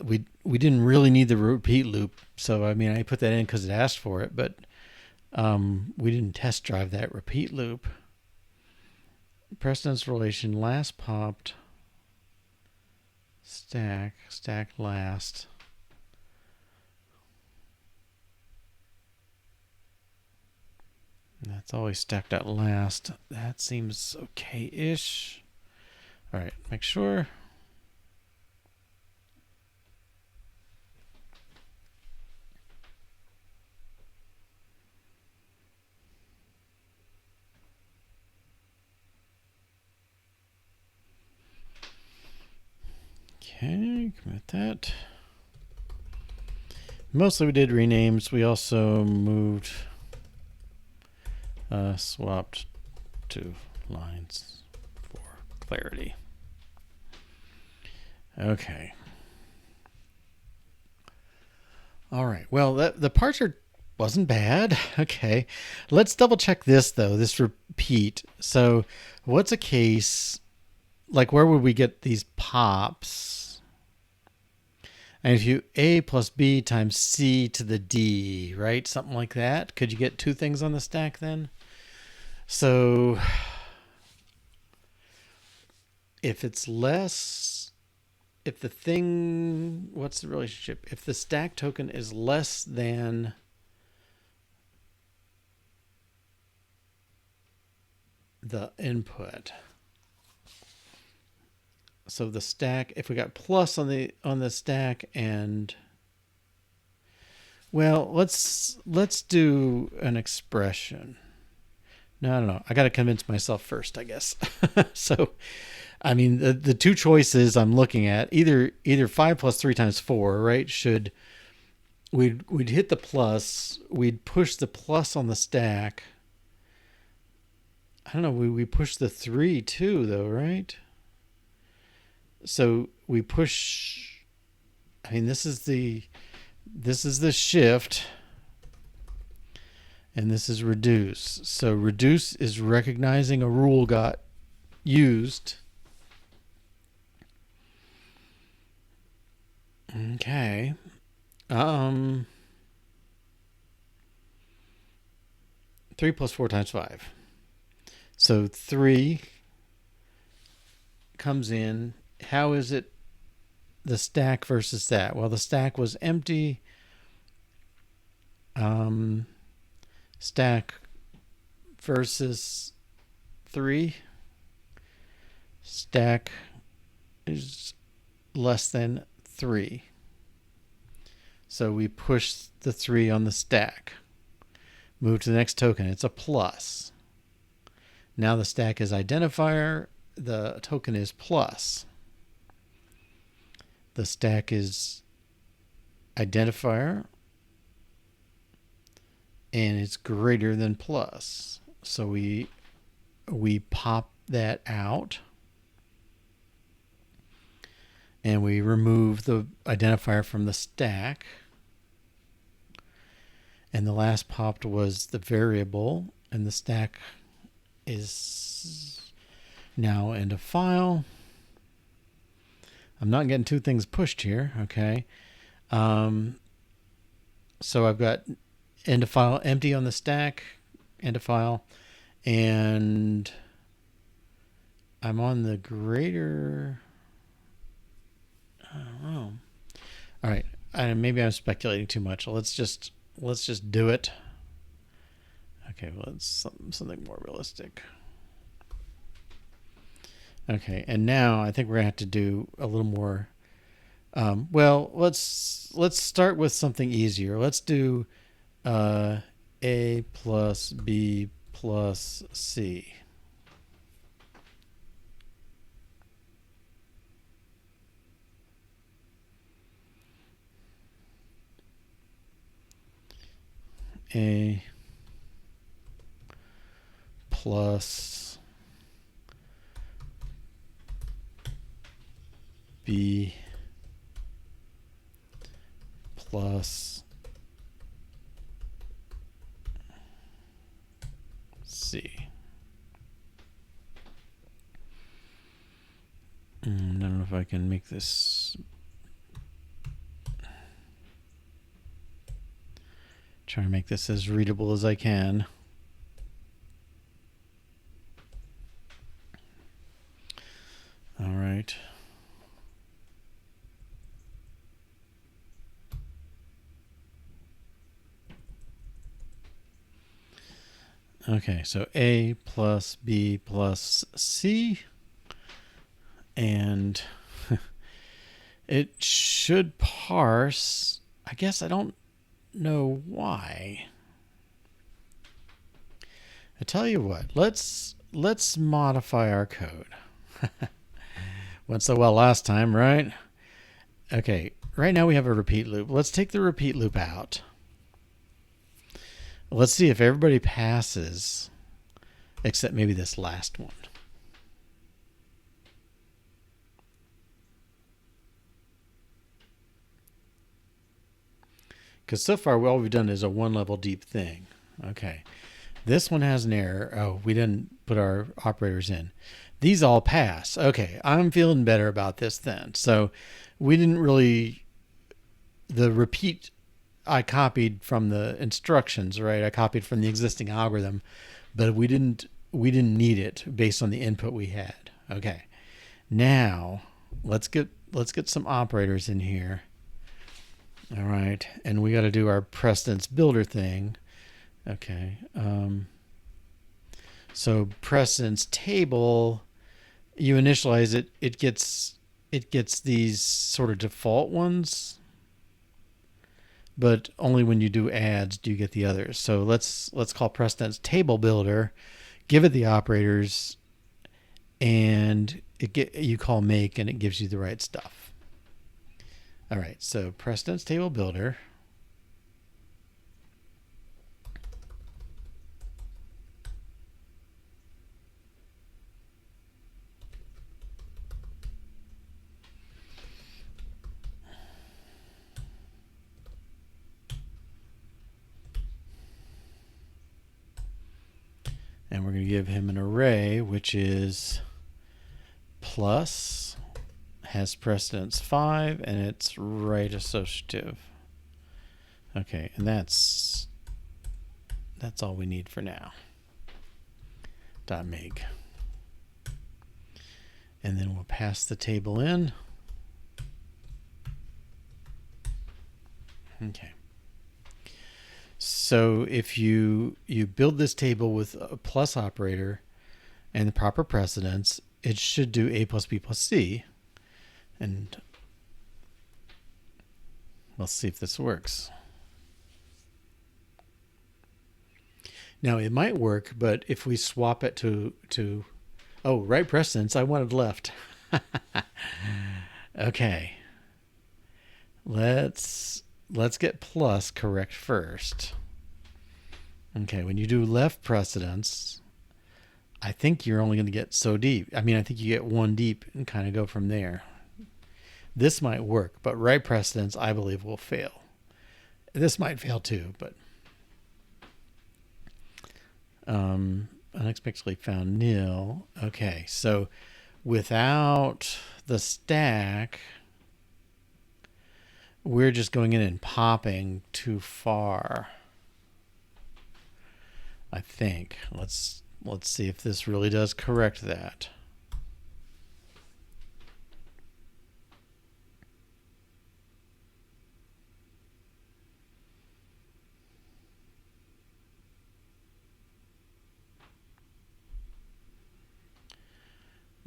we didn't really need the repeat loop. So, I mean, I put that in because it asked for it, but we didn't test drive that repeat loop. Precedence relation, last popped, stack last. That's always stacked at last. That seems okay-ish. All right, make sure. Okay, commit that. Mostly we did renames. We also moved, swapped to lines for clarity. Okay. All right. Well, the parser wasn't bad. Okay. Let's double check this though. This repeat. So, what's a case? Like, where would we get these pops? And if you A plus B times C to the D, right? Something like that. Could you get two things on the stack then? So if it's less, if the thing, what's the relationship? If the stack token is less than the input. So the stack, if we got plus on the stack, and well, let's do an expression. No, I don't know. I got to convince myself first, I guess. So, I mean, the two choices I'm looking at, either 5 plus 3 times 4, right? We'd hit the plus, we'd push the plus on the stack. I don't know, we push the 3 too though, right? So we push, I mean, this is the shift, and this is reduce. So reduce is recognizing a rule got used. Okay. 3 plus 4 times 5. So 3 comes in. How is it the stack versus that? Well, the stack was empty. Stack versus 3. Stack is less than 3. So we push the 3 on the stack. Move to the next token. It's a plus. Now the stack is identifier. The token is plus. The stack is identifier, and it's greater than plus. So we pop that out, and we remove the identifier from the stack. And the last popped was the variable, and the stack is now end of file. I'm not getting two things pushed here, okay? So I've got end of file empty on the stack, end of file, and I'm on the greater, I don't know. All right, maybe I'm speculating too much. Let's just do it. Okay, well, it's something more realistic. Okay, and now I think we're gonna have to do a little more. Well, let's start with something easier. Let's do A plus B plus C. A plus B plus C. I don't know if I can make this. Try to make this as readable as I can. All right. Okay, so A plus B plus C, and it should parse. I guess I don't know why. I tell you what, let's modify our code. Went so well last time, right? Okay, right now we have a repeat loop. Let's take the repeat loop out. Let's see if everybody passes, except maybe this last one. Because so far all we've done is a one level deep thing. Okay, this one has an error. Oh, we didn't put our operators in. These all pass. Okay, I'm feeling better about this then. So we didn't really the repeat I copied from the instructions, right? I copied from the existing algorithm, but we didn't need it based on the input we had. Okay. Now, let's get some operators in here. All right, and we got to do our precedence builder thing. Okay. So precedence table, you initialize it, it gets these sort of default ones, but only when you do adds do you get the others. So let's call precedence table builder, give it the operators, and you call make, and it gives you the right stuff. All right, so precedence table builder. And we're going to give him an array, which is plus, has precedence 5, and it's right associative. Okay, and that's all we need for now. .make. And then we'll pass the table in. Okay. So if you build this table with a plus operator and the proper precedence, it should do a plus b plus c. And we'll see if this works. Now it might work, but if we swap it to oh, right precedence, I wanted left. Okay. Let's get plus correct first. Okay, when you do left precedence, I think you're only going to get so deep. I mean, I think you get one deep and kind of go from there. This might work, but right precedence, I believe, will fail. This might fail too, but unexpectedly found nil. Okay, so without the stack, we're just going in and popping too far. I think. Let's see if this really does correct that.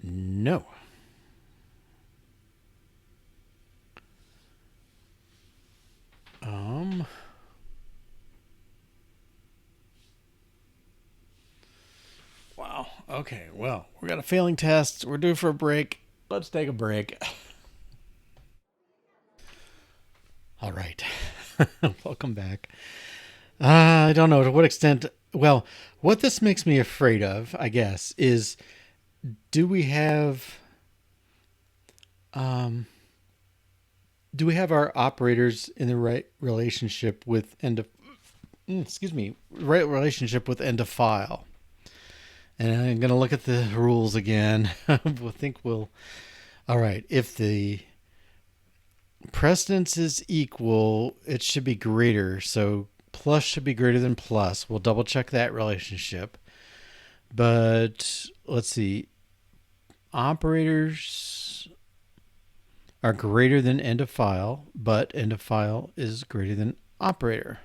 No. Wow. Okay. Well, we got a failing test. We're due for a break. Let's take a break. All right. Welcome back. I don't know to what extent. Well, what this makes me afraid of, I guess, is do we have our operators in the right relationship with end of right relationship with end of file? And I'm going to look at the rules again. All right, if the precedence is equal, it should be greater. So plus should be greater than plus. We'll double check that relationship. But let's see. Operators are greater than end of file, but end of file is greater than operator.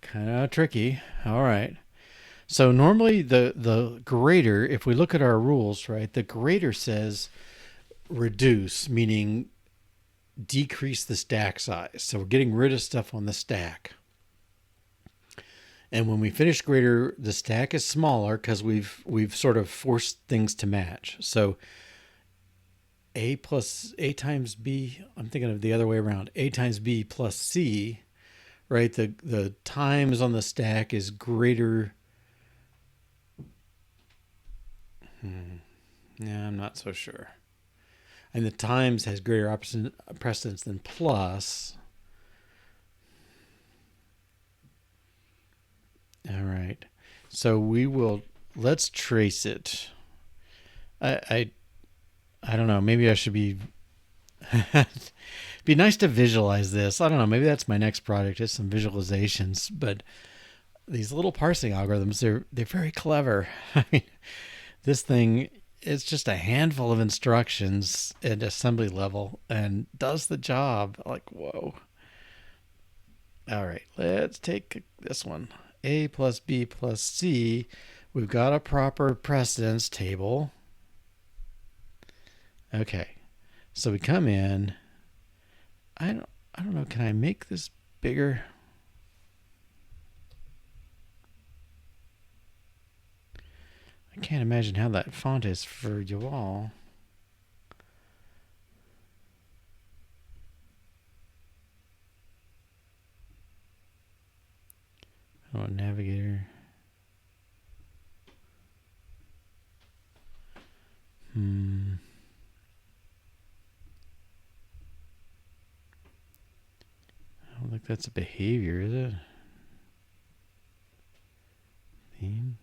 Kind of tricky. All right. So normally the greater, if we look at our rules, right, the greater says reduce, meaning decrease the stack size. So we're getting rid of stuff on the stack. And when we finish greater, the stack is smaller because we've sort of forced things to match. So A times B, I'm thinking of the other way around. A times B plus C, right? The times on the stack is greater. Yeah, I'm not so sure. And the times has greater precedence than plus. All right. So let's trace it. I don't know. Maybe I should be Be nice to visualize this. I don't know, maybe that's my next project, just some visualizations. But these little parsing algorithms, they're very clever. I mean, this thing is just a handful of instructions at assembly level and does the job. Like, whoa. All right, let's take this one. A plus B plus C. We've got a proper precedence table. Okay, so we come in. I don't know. Can I make this bigger? I can't imagine how that font is for you all. Oh, navigator. I don't think that's a behavior, is it? Theme.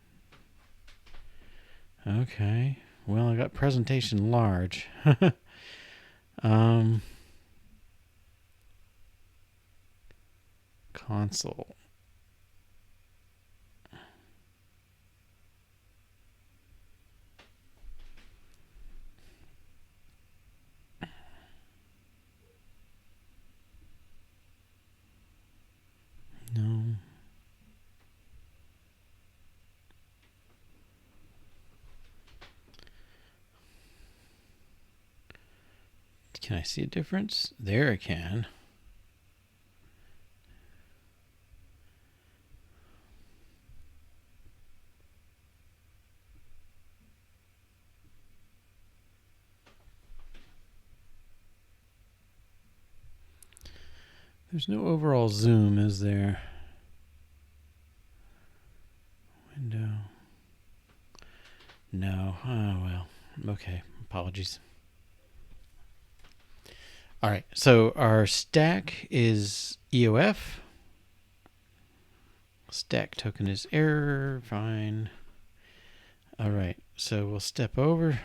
Okay. Well, I got presentation large. Console. No. Can I see a difference? There I can. There's no overall zoom, is there? Window. No. Oh, well. Okay. Apologies. All right. So our stack is EOF. Stack token is error. Fine. All right. So we'll step over.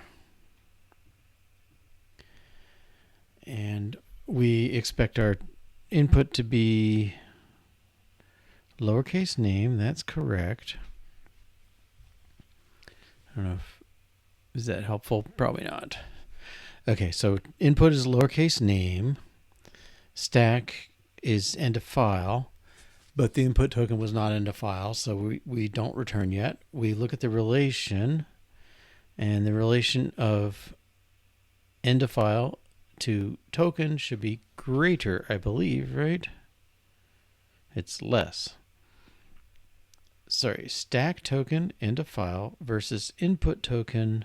And we expect our input to be lowercase name. That's correct. I don't know if is that helpful? Probably not. Okay, so input is lowercase name. Stack is end of file, but the input token was not end of file, so we don't return yet. We look at the relation, and the relation of end of file to token should be greater, I believe, right? It's less. Sorry, stack token end of file versus input token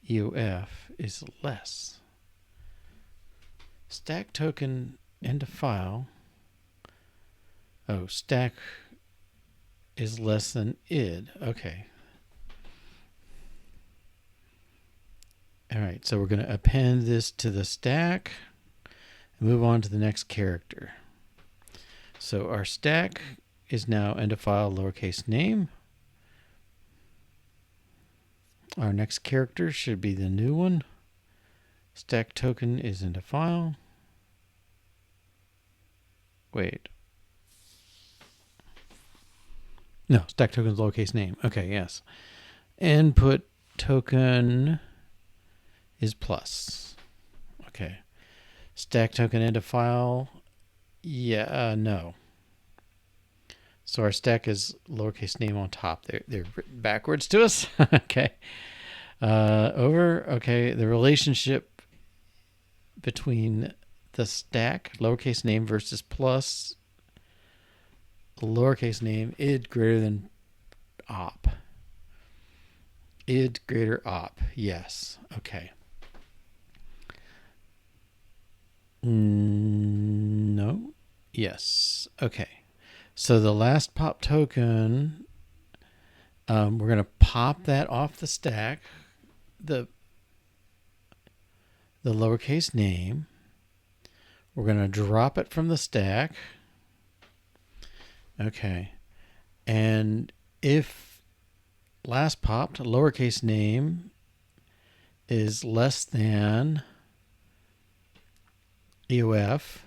EOF is less. Stack token end of file. Oh, stack is less than id. Okay. All right, so we're going to append this to the stack and move on to the next character. So our stack is now end of file lowercase name. Our next character should be the new one. Stack token is end of file. Wait. No, stack token is lowercase name. Okay, yes. Input token is plus. Okay. Stack token end of file. Yeah, no. So our stack is lowercase name on top. They're written backwards to us. Okay. Okay, the relationship between the stack, lowercase name versus plus, lowercase name, id greater than op. Id greater op. Yes. Okay. No. Yes. Okay. So the last pop token, we're going to pop that off the stack, the lowercase name. We're going to drop it from the stack. Okay. And if last popped, lowercase name is less than EOF,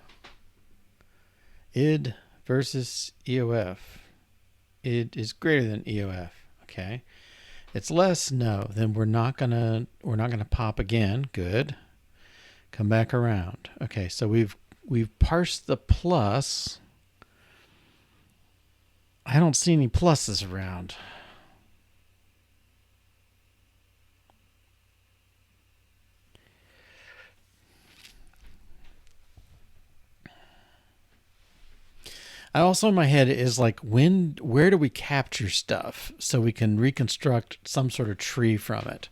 id versus EOF. Id is greater than EOF. Okay. It's less, no. Then we're not gonna pop again. Good. Come back around. Okay, so we've parsed the plus. I don't see any pluses around. I also in my head is like where do we capture stuff so we can reconstruct some sort of tree from it?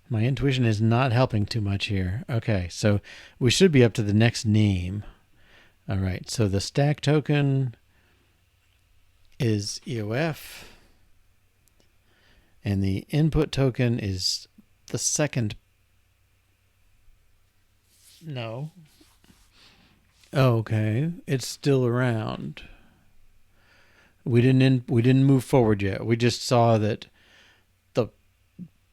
My intuition is not helping too much here. Okay, so we should be up to the next name. All right, so the stack token is EOF, and the input token is the second. No. Okay, it's still around. We didn't move forward yet. We just saw that the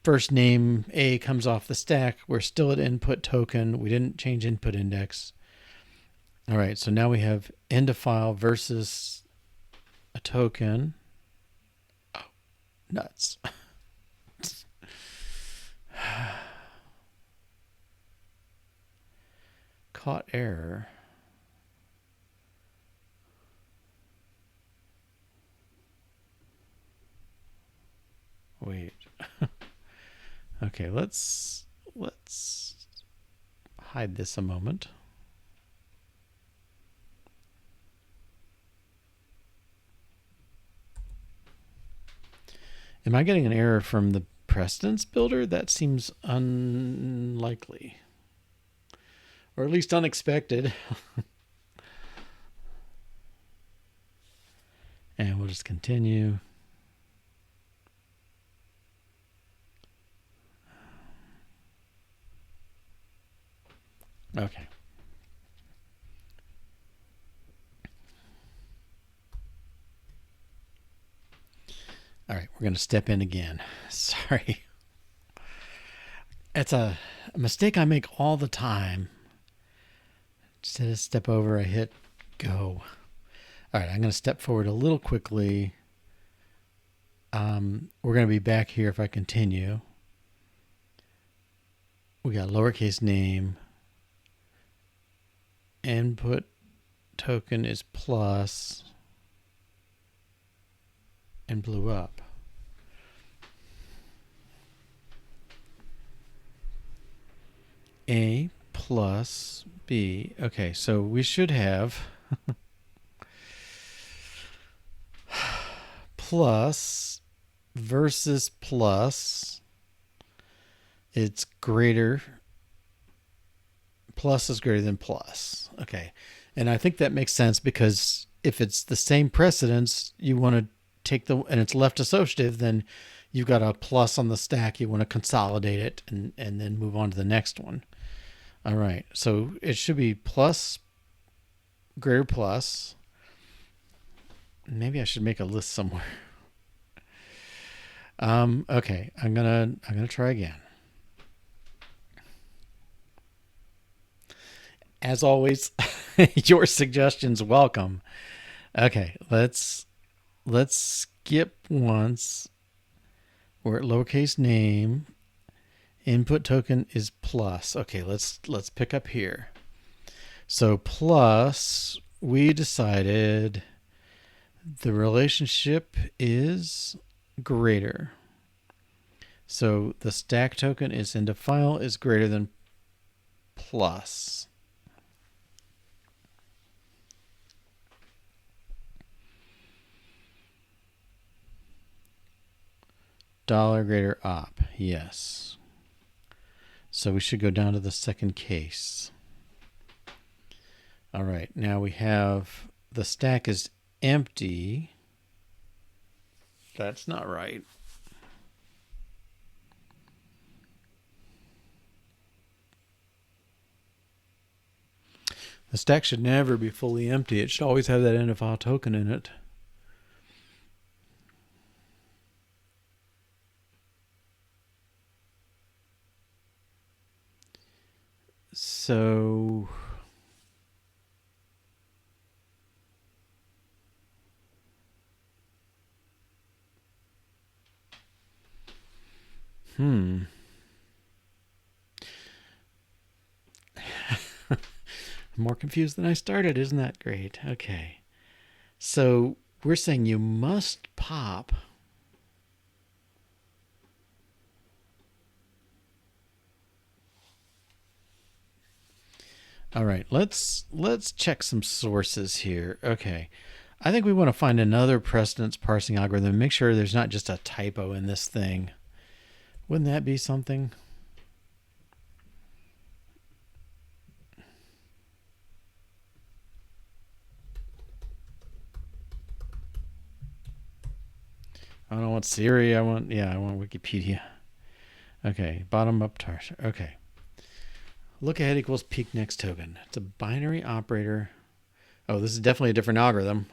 first name A comes off the stack. We're still at input token. We didn't change input index. All right, so now we have end of file versus a token. Oh, nuts. Caught error. Wait. Okay, let's hide this a moment. Am I getting an error from the precedence builder? That seems unlikely. Or at least unexpected. And we'll just continue. Okay. All right, we're going to step in again. Sorry. It's a mistake I make all the time. Instead of step over, I hit go. All right, I'm going to step forward a little quickly. We're going to be back here if I continue. We got lowercase name. Input token is plus. And blew up. A plus B. Okay, so we should have plus versus plus. It's greater. Plus is greater than plus. Okay. And I think that makes sense because if it's the same precedence, you want to take and it's left associative, then you've got a plus on the stack. You want to consolidate it and then move on to the next one. All right. So it should be plus, greater plus. Maybe I should make a list somewhere. Okay. I'm gonna try again. As always, your suggestions welcome. Okay, let's skip once. We're at lowercase name. Input token is plus. Okay, let's pick up here. So plus, we decided the relationship is greater. So the stack token is into file is greater than plus. Dollar greater op, yes. So we should go down to the second case. All right, now we have the stack is empty. That's not right. The stack should never be fully empty. It should always have that end of file token in it. So more confused than I started. Isn't that great? Okay. So we're saying you must pop all right, let's check some sources here. Okay. I think we want to find another precedence parsing algorithm. Make sure there's not just a typo in this thing. Wouldn't that be something? I don't want Siri. I want Wikipedia. Okay, bottom up parser. Okay. Look ahead equals peek next token. It's a binary operator. Oh, this is definitely a different algorithm.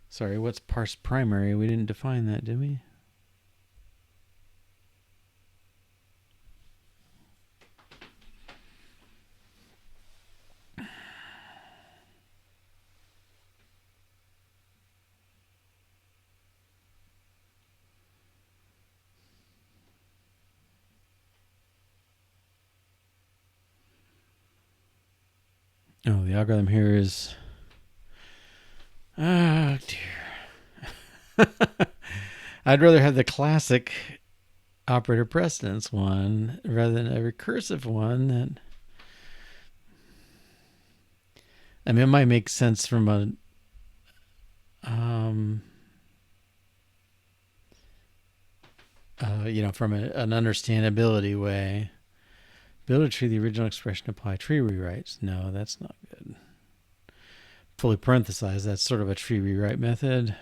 Sorry, what's parse primary? We didn't define that, did we? Oh, the algorithm here is... Oh, dear. I'd rather have the classic operator precedence one rather than a recursive one. That, I mean, it might make sense from a... from an understandability way. Build a tree, the original expression, apply tree rewrites. No, that's not good. Fully parenthesize, that's sort of a tree rewrite method.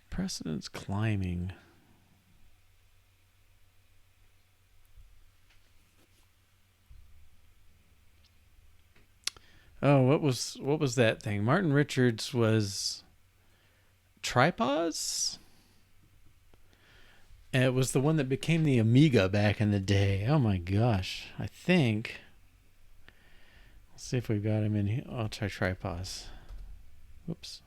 Precedence climbing. Oh, what was that thing? Martin Richards was tripods? And it was the one that became the Amiga back in the day. Oh my gosh. I think. Let's see if we've got him in here. I'll try tripods. Whoops.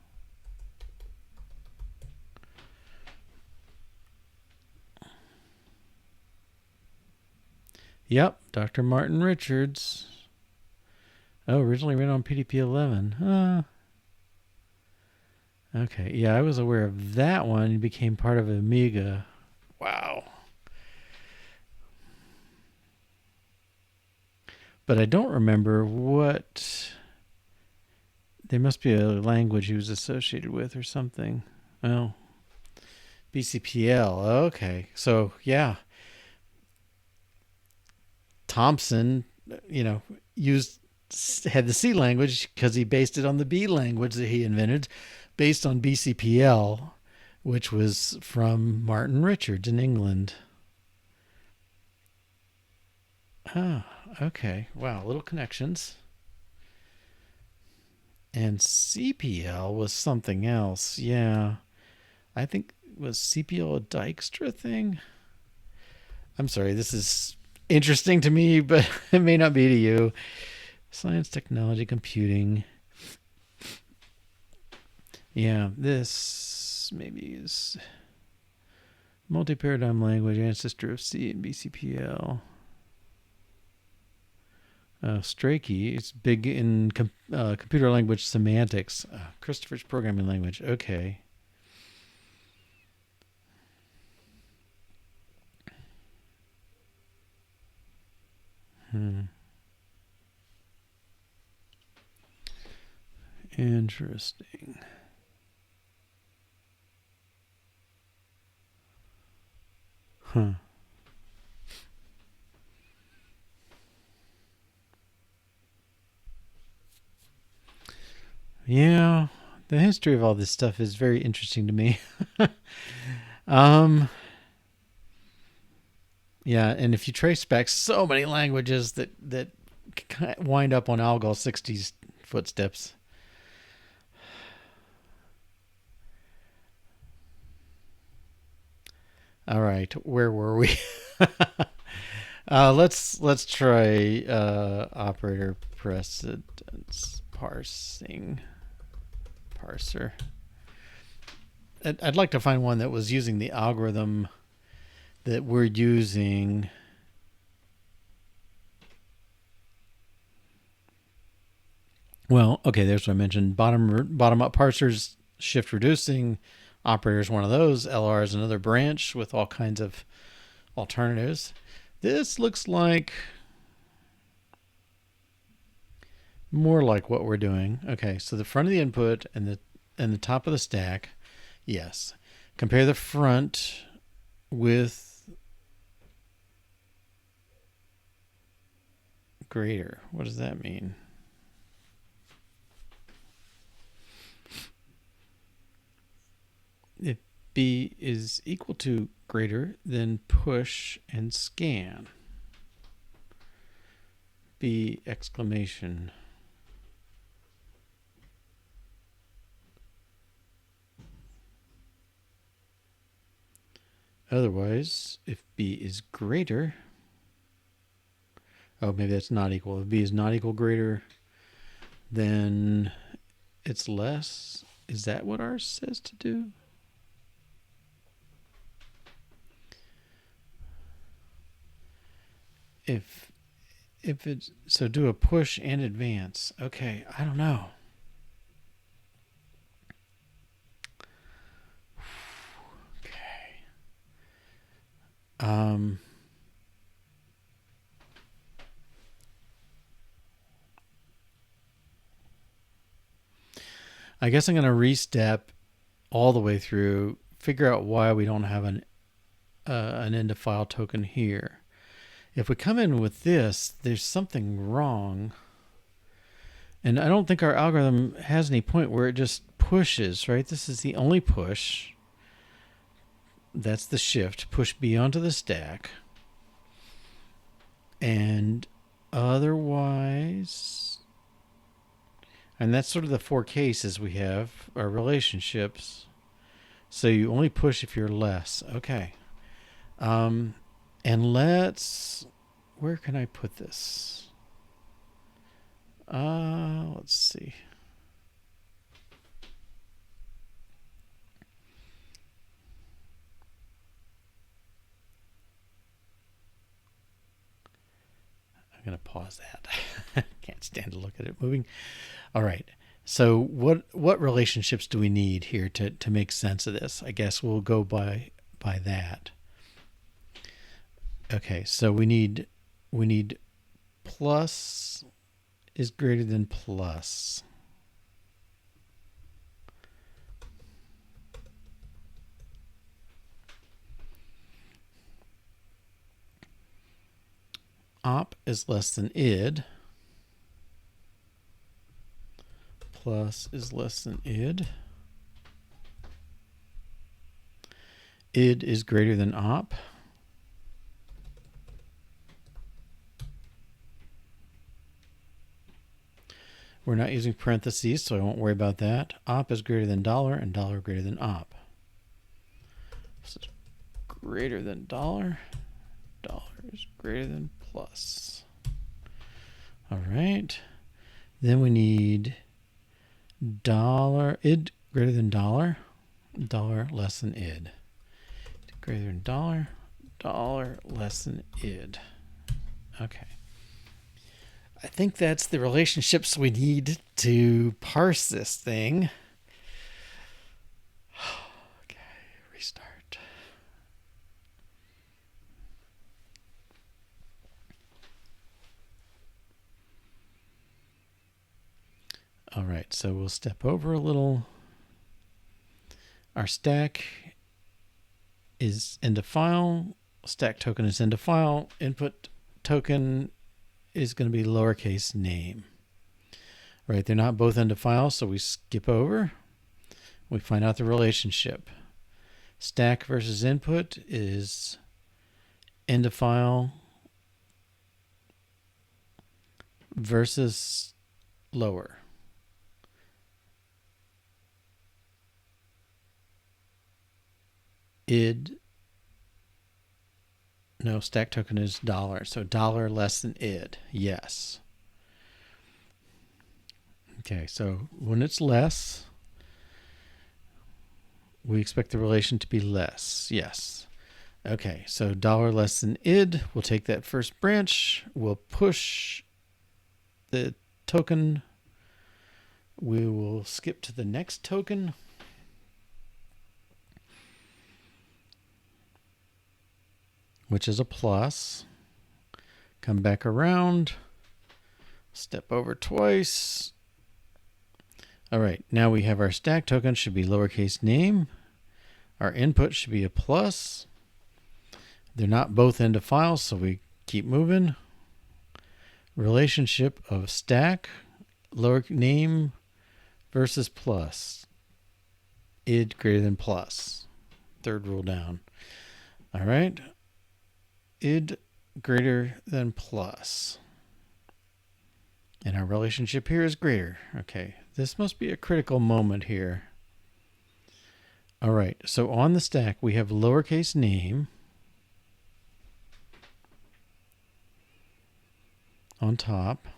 Yep, Dr. Martin Richards. Oh, originally ran on PDP-11. Okay, yeah, I was aware of that one. It became part of Amiga. Wow. But I don't remember what... There must be a language he was associated with or something. Oh. BCPL. Okay. So, yeah. Thompson, had the C language because he based it on the B language that he invented based on BCPL, which was from Martin Richards in England. Ah, okay. Wow, little connections. And CPL was something else. Yeah. I think, was CPL a Dijkstra thing? I'm sorry, this is interesting to me, but it may not be to you. Science, technology, computing. Yeah, this maybe is multi-paradigm language, ancestor of C and BCPL. Strachey is big in computer language semantics. Christopher's programming language. Okay. Interesting. Huh. Yeah, the history of all this stuff is very interesting to me. Yeah, and if you trace back so many languages that wind up on Algol 60's footsteps. All right, where were we? Let's try operator precedence parser. I'd like to find one that was using the algorithm that we're using. Well, okay, there's what I mentioned. Bottom up parsers, shift reducing. Operator is one of those. LR is another branch with all kinds of alternatives. This looks like more like what we're doing. Okay, so the front of the input and the top of the stack. Yes. Compare the front with greater. What does that mean? If B is equal to greater, then push and scan. B exclamation. Otherwise, if B is greater, oh, maybe that's not equal. If B is not equal greater, then it's less. Is that what ours says to do? If it's, so do a push and advance. Okay, I don't know. Okay. I guess I'm going to restep all the way through, figure out why we don't have an end of file token here. If we come in with this, there's something wrong. And I don't think our algorithm has any point where it just pushes, right? This is the only push. That's the shift. Push B onto the stack. And otherwise, and that's sort of the four cases we have, our relationships. So you only push if you're less. Okay. And where can I put this? Let's see. I'm going to pause that. Can't stand to look at it moving. All right. So what relationships do we need here to make sense of this? I guess we'll go by that. Okay, so we need plus is greater than plus. Op is less than id. Plus is less than id. Id is greater than op. We're not using parentheses, so I won't worry about that. Op is greater than dollar and dollar greater than op. This is greater than dollar. Dollar is greater than plus. All right. Then we need dollar, id greater than dollar, dollar less than id. Greater than dollar, dollar less than id. Okay. I think that's the relationships we need to parse this thing. Okay, restart. All right, so we'll step over a little. Our stack is end of file. Stack token is end of file. Input token is going to be lowercase name. Right, they're not both end of file, so we skip over. We find out the relationship. Stack versus input is end of file versus lower. Id, no, stack token is $, so $, less than id, yes. Okay, so when it's less, we expect the relation to be less, yes. Okay, so $, less than id, we'll take that first branch, we'll push the token, we will skip to the next token, which is a plus, come back around, step over twice. All right, now we have our stack token should be lowercase name. Our input should be a plus. They're not both into files, so we keep moving. Relationship of stack, lower name versus plus. Id greater than plus. Third rule down. All right. Id greater than plus. And our relationship here is greater. Okay, this must be a critical moment here. All right, so on the stack, we have lowercase name on top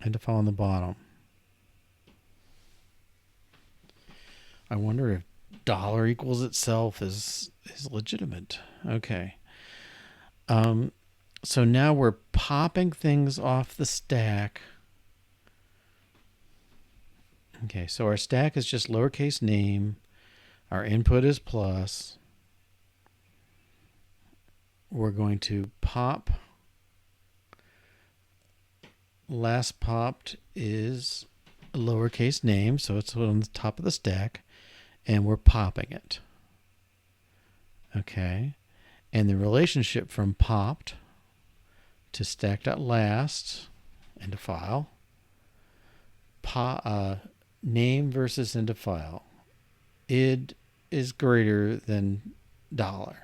and a file on the bottom. I wonder if $ equals itself is legitimate. Okay. So now we're popping things off the stack. Okay, so our stack is just lowercase name. Our input is plus. We're going to pop. Last popped is a lowercase name, so it's on the top of the stack, and we're popping it. Okay, and the relationship from popped to stack.last into file, name versus into file. Id is greater than $.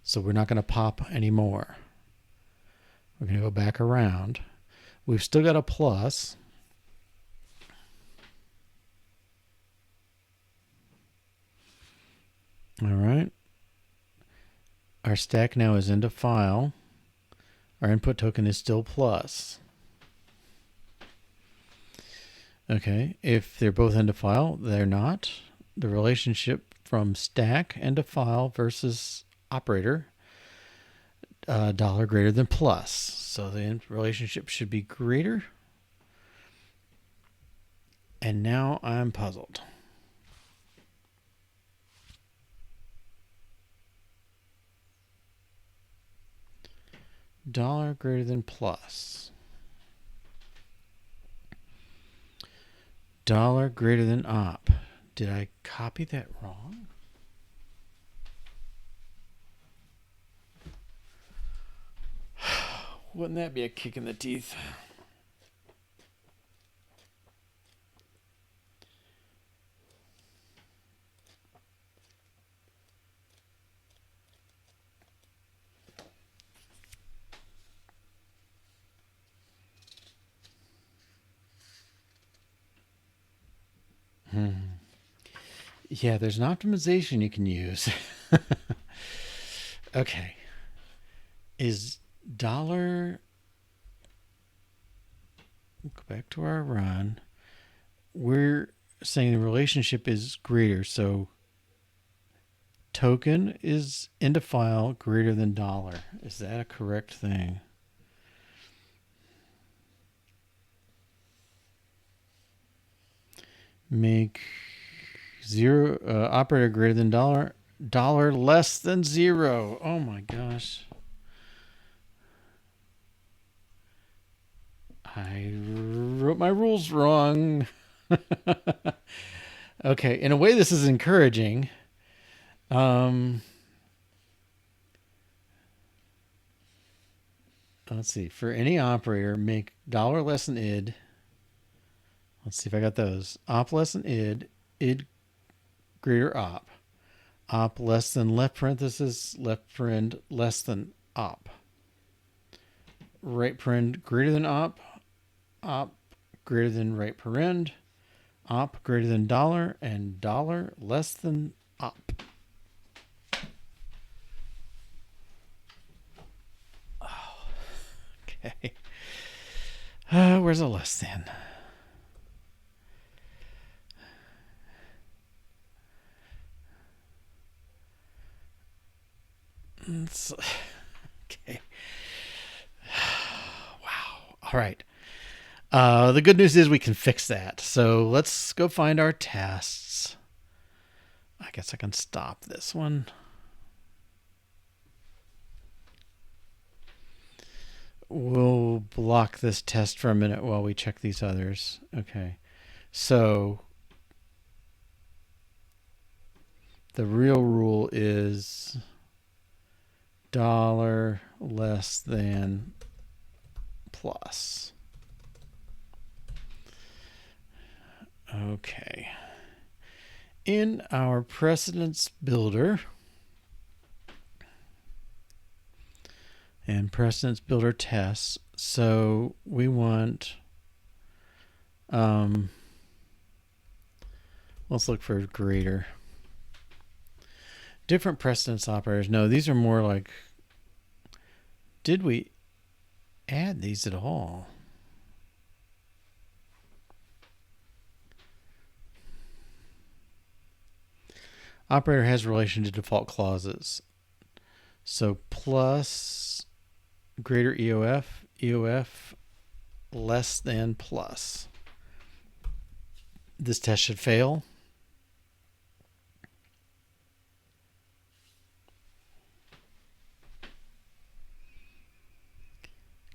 So we're not going to pop anymore. We're going to go back around. We've still got a plus. All right. Our stack now is into file. Our input token is still plus. Okay, if they're both into file, they're not. The relationship from stack into file versus operator, $ greater than plus. So the relationship should be greater. And now I'm puzzled. $ greater than plus. $ greater than op. Did I copy that wrong? Wouldn't that be a kick in the teeth? Yeah, there's an optimization you can use. Okay. Is $, go back to our run. We're saying the relationship is greater. So token is into file greater than $. Is that a correct thing? Make zero operator greater than $, less than 0. Oh my gosh. I wrote my rules wrong. Okay, in a way this is encouraging. Let's see. For any operator, make $ less than id. Let's see if I got those. Op less than id. Id greater op. Op less than left parenthesis, left less than op. Right parent greater than op. op greater than right parend, op greater than dollar, and dollar less than op. Oh, okay. Where's the less than? Okay. Wow. All right. The good news is we can fix that. So let's go find our tests. I guess I can stop this one. We'll block this test for a minute while we check these others. Okay. So the real rule is dollar less than plus. Okay. In our precedence builder and precedence builder tests, so we want, let's look for greater. Different precedence operators. No, these are more like, did we add these at all? Operator has relation to default clauses. So plus greater EOF, EOF less than plus. This test should fail.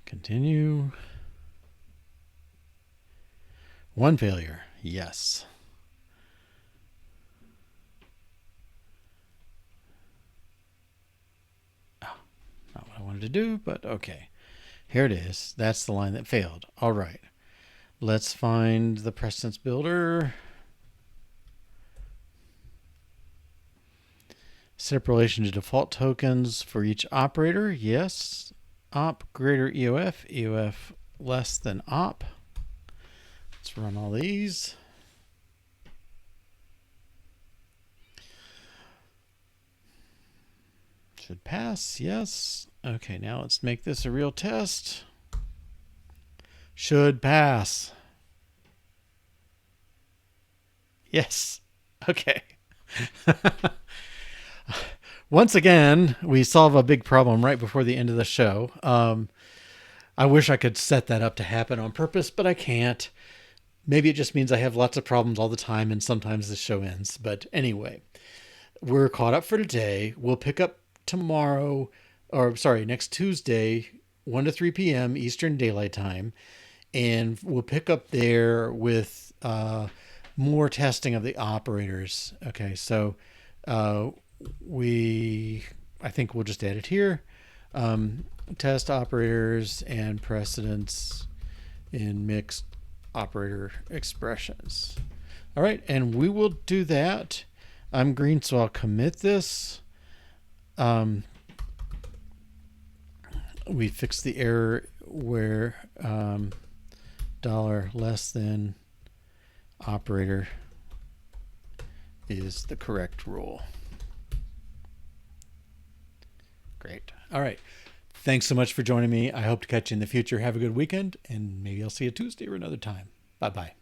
Continue. One failure. Yes. Oh, not what I wanted to do, but okay. Here it is. That's the line that failed. All right. Let's find the precedence builder. Set up relation to default tokens for each operator. Yes. Op greater EOF, EOF less than op. Let's run all these. Should pass, yes. Okay, now let's make this a real test. Should pass. Yes. Okay. Once again, we solve a big problem right before the end of the show. I wish I could set that up to happen on purpose, but I can't. Maybe it just means I have lots of problems all the time and sometimes the show ends. But anyway, we're caught up for today. We'll pick up tomorrow, or sorry, next Tuesday, 1 to 3 p.m. Eastern Daylight Time. And we'll pick up there with more testing of the operators. Okay, so I think we'll just add it here. Test operators and precedence in mixed operator expressions. All right, and we will do that. I'm green, so I'll commit this. We fixed the error where dollar less than operator is the correct rule. Great. All right. Thanks so much for joining me. I hope to catch you in the future. Have a good weekend, and maybe I'll see you Tuesday or another time. Bye-bye.